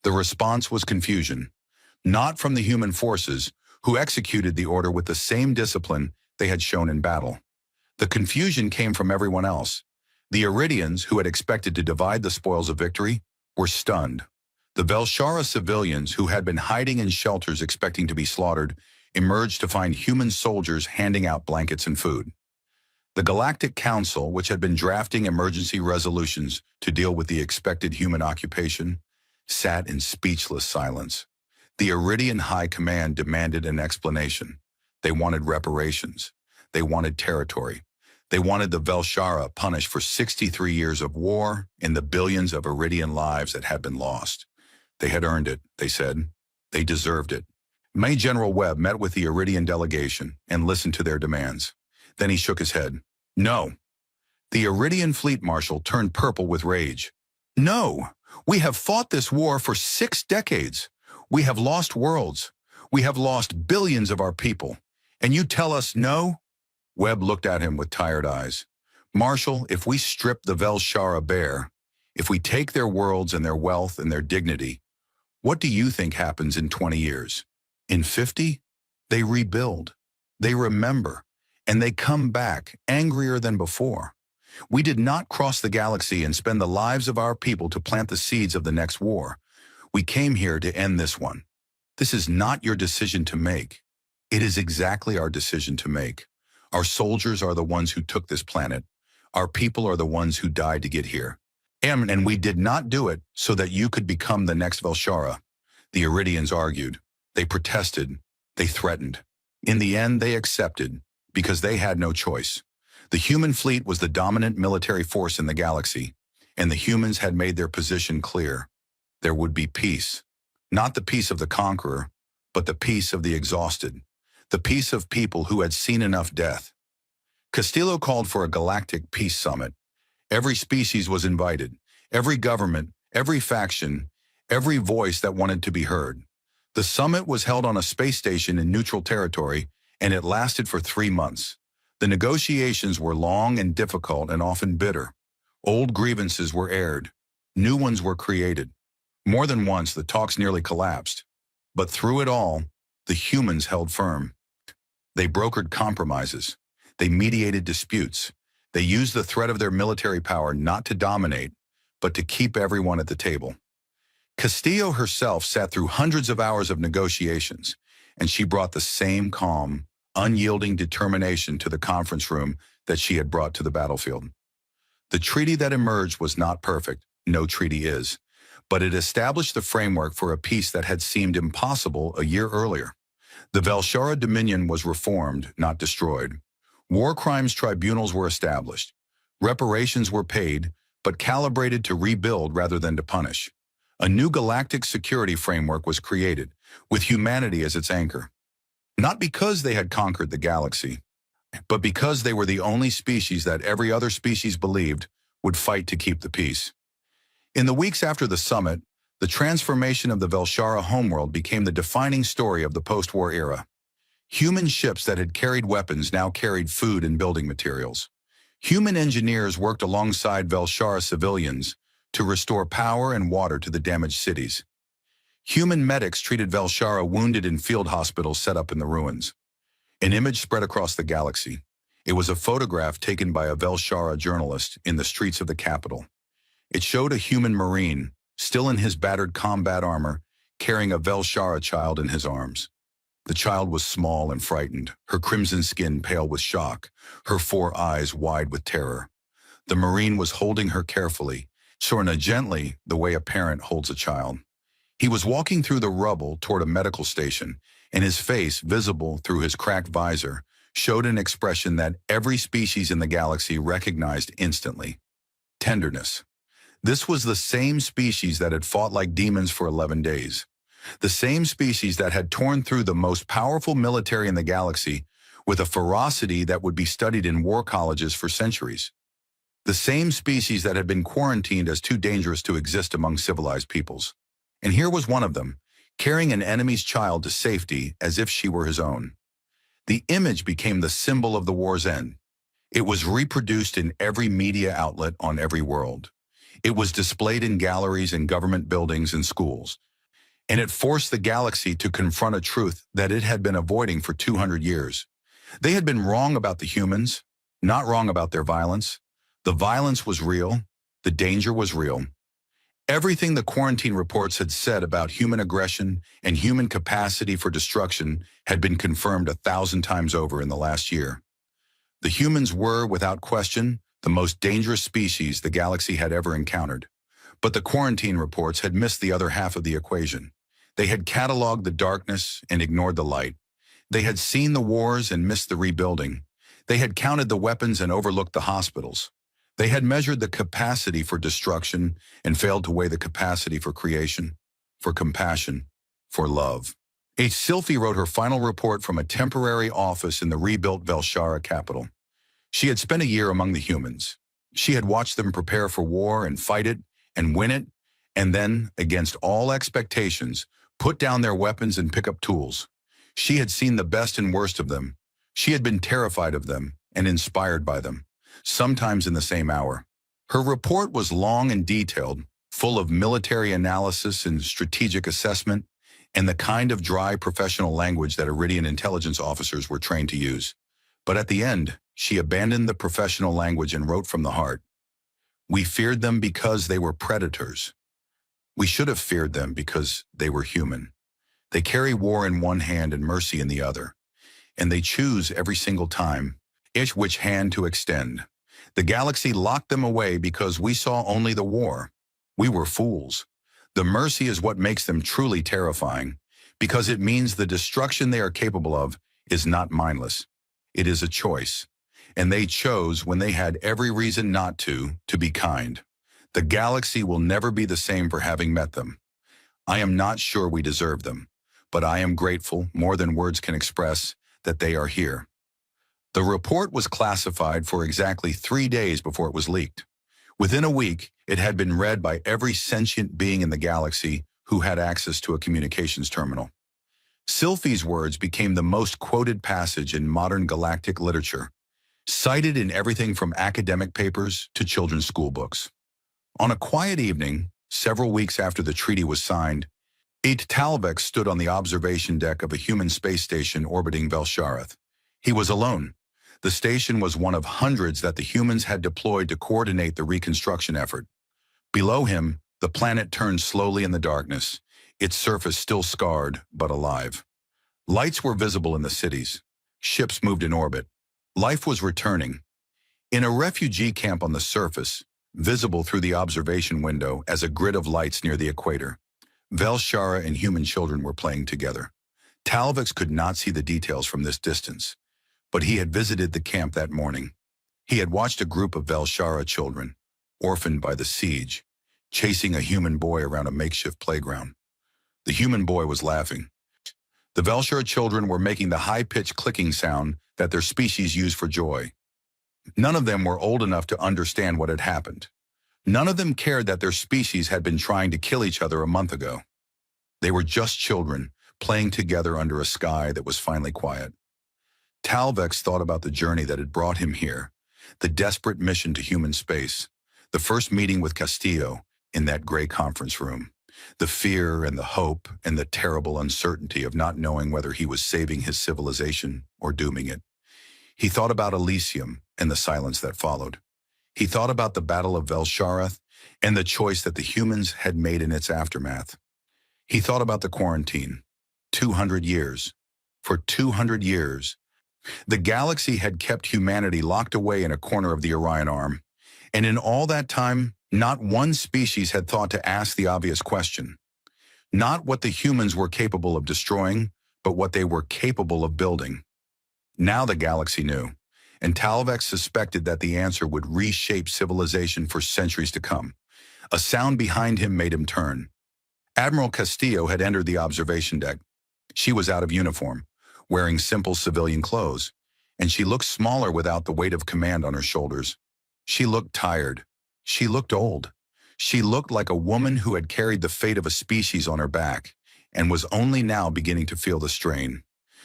The response was confusion, not from the human forces, who executed the order with the same discipline they had shown in battle. The confusion came from everyone else. The Iridians, who had expected to divide the spoils of victory, were stunned. The Velshara civilians, who had been hiding in shelters expecting to be slaughtered, emerged to find human soldiers handing out blankets and food. The Galactic Council, which had been drafting emergency resolutions to deal with the expected human occupation, sat in speechless silence. The Iridian High Command demanded an explanation. They wanted reparations. They wanted territory. They wanted the Velshara punished for 63 years of war and the billions of Iridian lives that had been lost. They had earned it, they said. They deserved it. Major General Webb met with the Iridian delegation and listened to their demands. Then he shook his head. No. The Iridian Fleet Marshal turned purple with rage. No! We have fought this war for 6 decades. We have lost worlds. We have lost billions of our people. And you tell us no? Webb looked at him with tired eyes. Marshal, if we strip the Velshara bare, if we take their worlds and their wealth and their dignity, what do you think happens in 20 years? In 50? They rebuild. They remember. And they come back, angrier than before. We did not cross the galaxy and spend the lives of our people to plant the seeds of the next war. We came here to end this one. This is not your decision to make. It is exactly our decision to make. Our soldiers are the ones who took this planet. Our people are the ones who died to get here. And we did not do it so that you could become the next Velshara. The Iridians argued. They protested. They threatened. In the end, they accepted, because they had no choice. The human fleet was the dominant military force in the galaxy, and the humans had made their position clear. There would be peace. Not the peace of the conqueror, but the peace of the exhausted. The peace of people who had seen enough death. Castillo called for a galactic peace summit. Every species was invited, every government, every faction, every voice that wanted to be heard. The summit was held on a space station in neutral territory, and it lasted for 3 months. The negotiations were long and difficult and often bitter. Old grievances were aired. New ones were created. More than once, the talks nearly collapsed. But through it all, the humans held firm. They brokered compromises. They mediated disputes. They used the threat of their military power not to dominate, but to keep everyone at the table. Castillo herself sat through hundreds of hours of negotiations, and she brought the same calm, unyielding determination to the conference room that she had brought to the battlefield. The treaty that emerged was not perfect, no treaty is, but it established the framework for a peace that had seemed impossible a year earlier. The Velshara Dominion was reformed, not destroyed. War crimes tribunals were established. Reparations were paid, but calibrated to rebuild rather than to punish. A new galactic security framework was created, with humanity as its anchor. Not because they had conquered the galaxy, but because they were the only species that every other species believed would fight to keep the peace. In the weeks after the summit, the transformation of the Velshara homeworld became the defining story of the post-war era. Human ships that had carried weapons now carried food and building materials. Human engineers worked alongside Velshara civilians to restore power and water to the damaged cities. Human medics treated Velshara wounded in field hospitals set up in the ruins. An image spread across the galaxy. It was a photograph taken by a Velshara journalist in the streets of the capital. It showed a human marine, still in his battered combat armor, carrying a Velshara child in his arms. The child was small and frightened, her crimson skin pale with shock, her 4 eyes wide with terror. The Marine was holding her carefully, showing her gently the way a parent holds a child. He was walking through the rubble toward a medical station, and his face, visible through his cracked visor, showed an expression that every species in the galaxy recognized instantly: tenderness. This was the same species that had fought like demons for 11 days. The same species that had torn through the most powerful military in the galaxy with a ferocity that would be studied in war colleges for centuries. The same species that had been quarantined as too dangerous to exist among civilized peoples. And here was one of them, carrying an enemy's child to safety as if she were his own. The image became the symbol of the war's end. It was reproduced in every media outlet on every world. It was displayed in galleries and government buildings and schools. And it forced the galaxy to confront a truth that it had been avoiding for 200 years. They had been wrong about the humans, not wrong about their violence. The violence was real. The danger was real. Everything the quarantine reports had said about human aggression and human capacity for destruction had been confirmed 1,000 times over in the last year. The humans were, without question, the most dangerous species the galaxy had ever encountered. But the quarantine reports had missed the other half of the equation. They had cataloged the darkness and ignored the light. They had seen the wars and missed the rebuilding. They had counted the weapons and overlooked the hospitals. They had measured the capacity for destruction and failed to weigh the capacity for creation, for compassion, for love. Sylphie wrote her final report from a temporary office in the rebuilt Velshara capital. She had spent a year among the humans. She had watched them prepare for war and fight it and win it, and then, against all expectations, put down their weapons and pick up tools. She had seen the best and worst of them. She had been terrified of them and inspired by them, sometimes in the same hour. Her report was long and detailed, full of military analysis and strategic assessment, and the kind of dry professional language that Iridian intelligence officers were trained to use. But at the end, she abandoned the professional language and wrote from the heart. We feared them because they were predators. We should have feared them because they were human. They carry war in one hand and mercy in the other, and they choose every single time which hand to extend. The galaxy locked them away because we saw only the war. We were fools. The mercy is what makes them truly terrifying, because it means the destruction they are capable of is not mindless. It is a choice, and they chose when they had every reason not to be kind. The galaxy will never be the same for having met them. I am not sure we deserve them, but I am grateful, more than words can express, that they are here. The report was classified for exactly 3 days before it was leaked. Within a week, it had been read by every sentient being in the galaxy who had access to a communications terminal. Sylphie's words became the most quoted passage in modern galactic literature, cited in everything from academic papers to children's school books. On a quiet evening, several weeks after the treaty was signed, Talvex stood on the observation deck of a human space station orbiting Velsharath. He was alone. The station was one of hundreds that the humans had deployed to coordinate the reconstruction effort. Below him, the planet turned slowly in the darkness, its surface still scarred but alive. Lights were visible in the cities. Ships moved in orbit. Life was returning. In a refugee camp on the surface, visible through the observation window as a grid of lights near the equator, Velshara and human children were playing together. Talvex could not see the details from this distance, but he had visited the camp that morning. He had watched a group of Velshara children, orphaned by the siege, chasing a human boy around a makeshift playground. The human boy was laughing. The Velshara children were making the high-pitched clicking sound that their species used for joy. None of them were old enough to understand what had happened. None of them cared that their species had been trying to kill each other a month ago. They were just children, playing together under a sky that was finally quiet. Talvex thought about the journey that had brought him here, the desperate mission to human space, the first meeting with Castillo in that gray conference room, the fear and the hope and the terrible uncertainty of not knowing whether he was saving his civilization or dooming it. He thought about Elysium and the silence that followed. He thought about the Battle of Velsharath and the choice that the humans had made in its aftermath. He thought about the quarantine. 200 years. For 200 years, the galaxy had kept humanity locked away in a corner of the Orion Arm. And in all that time, not one species had thought to ask the obvious question. Not what the humans were capable of destroying, but what they were capable of building. Now the galaxy knew, and Talvex suspected that the answer would reshape civilization for centuries to come. A sound behind him made him turn. Admiral Castillo had entered the observation deck. She was out of uniform, wearing simple civilian clothes, and she looked smaller without the weight of command on her shoulders. She looked tired. She looked old. She looked like a woman who had carried the fate of a species on her back and was only now beginning to feel the strain.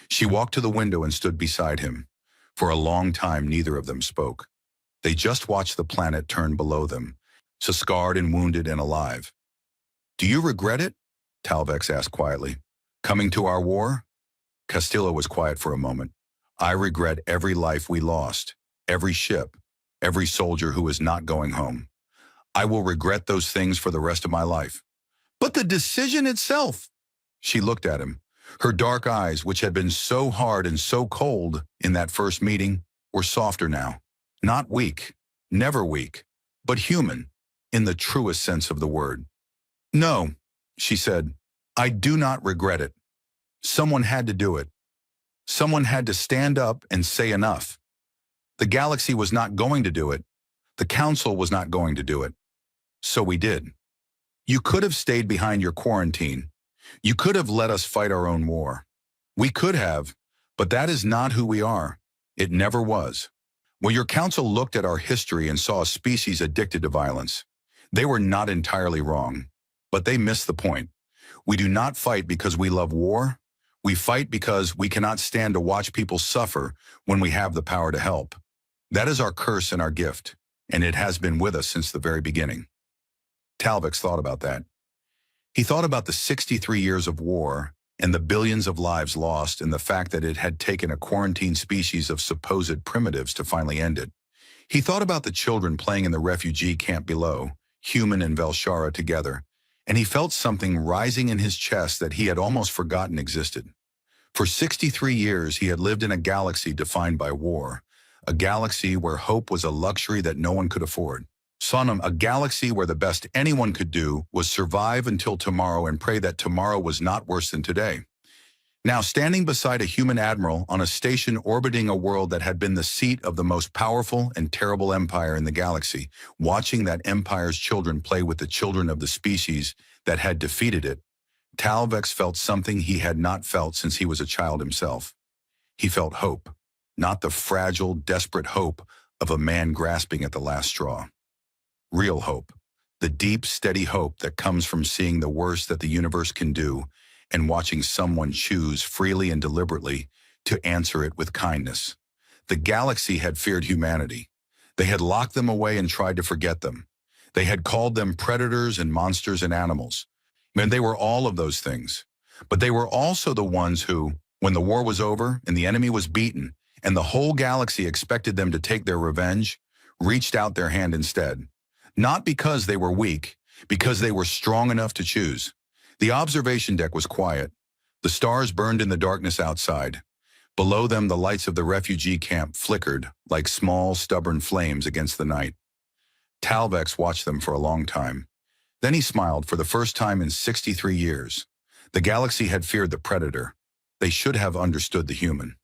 She walked to the window and stood beside him. For a long time, neither of them spoke. They just watched the planet turn below them, so scarred and wounded and alive. "Do you regret it?" Talvex asked quietly. "Coming to our war?" Castillo was quiet for a moment. "I regret every life we lost, every ship, every soldier who is not going home. I will regret those things for the rest of my life." "But the decision itself!" She looked at him. Her dark eyes, which had been so hard and so cold in that first meeting, were softer now. Not weak, never weak, but human, in the truest sense of the word. "No," she said, "I do not regret it. Someone had to do it. Someone had to stand up and say enough. The galaxy was not going to do it. The council was not going to do it. So we did. You could have stayed behind your quarantine. You could have let us fight our own war. We could have, but that is not who we are. It never was. Well, your council looked at our history and saw a species addicted to violence. They were not entirely wrong, but they missed the point. We do not fight because we love war. We fight because we cannot stand to watch people suffer when we have the power to help. That is our curse and our gift, and it has been with us since the very beginning." Talvex thought about that. He thought about the 63 years of war and the billions of lives lost and the fact that it had taken a quarantined species of supposed primitives to finally end it. He thought about the children playing in the refugee camp below, human and Velshara together, and he felt something rising in his chest that he had almost forgotten existed. For 63 years, he had lived in a galaxy defined by war, a galaxy where hope was a luxury that no one could afford. Sonam, a galaxy where the best anyone could do was survive until tomorrow and pray that tomorrow was not worse than today. Now, standing beside a human admiral on a station orbiting a world that had been the seat of the most powerful and terrible empire in the galaxy, watching that empire's children play with the children of the species that had defeated it, Talvex felt something he had not felt since he was a child himself. He felt hope. not the fragile, desperate hope of a man grasping at the last straw. Real hope, the deep, steady hope that comes from seeing the worst that the universe can do and watching someone choose freely and deliberately to answer it with kindness. The galaxy had feared humanity. They had locked them away and tried to forget them. They had called them predators and monsters and animals. And they were all of those things. But they were also the ones who, when the war was over and the enemy was beaten, and the whole galaxy expected them to take their revenge, reached out their hand instead. Not because they were weak, because they were strong enough to choose. The observation deck was quiet. The stars burned in the darkness outside. Below them, the lights of the refugee camp flickered like small, stubborn flames against the night. Talvex watched them for a long time. Then he smiled for the first time in 63 years. The galaxy had feared the predator. They should have understood the human.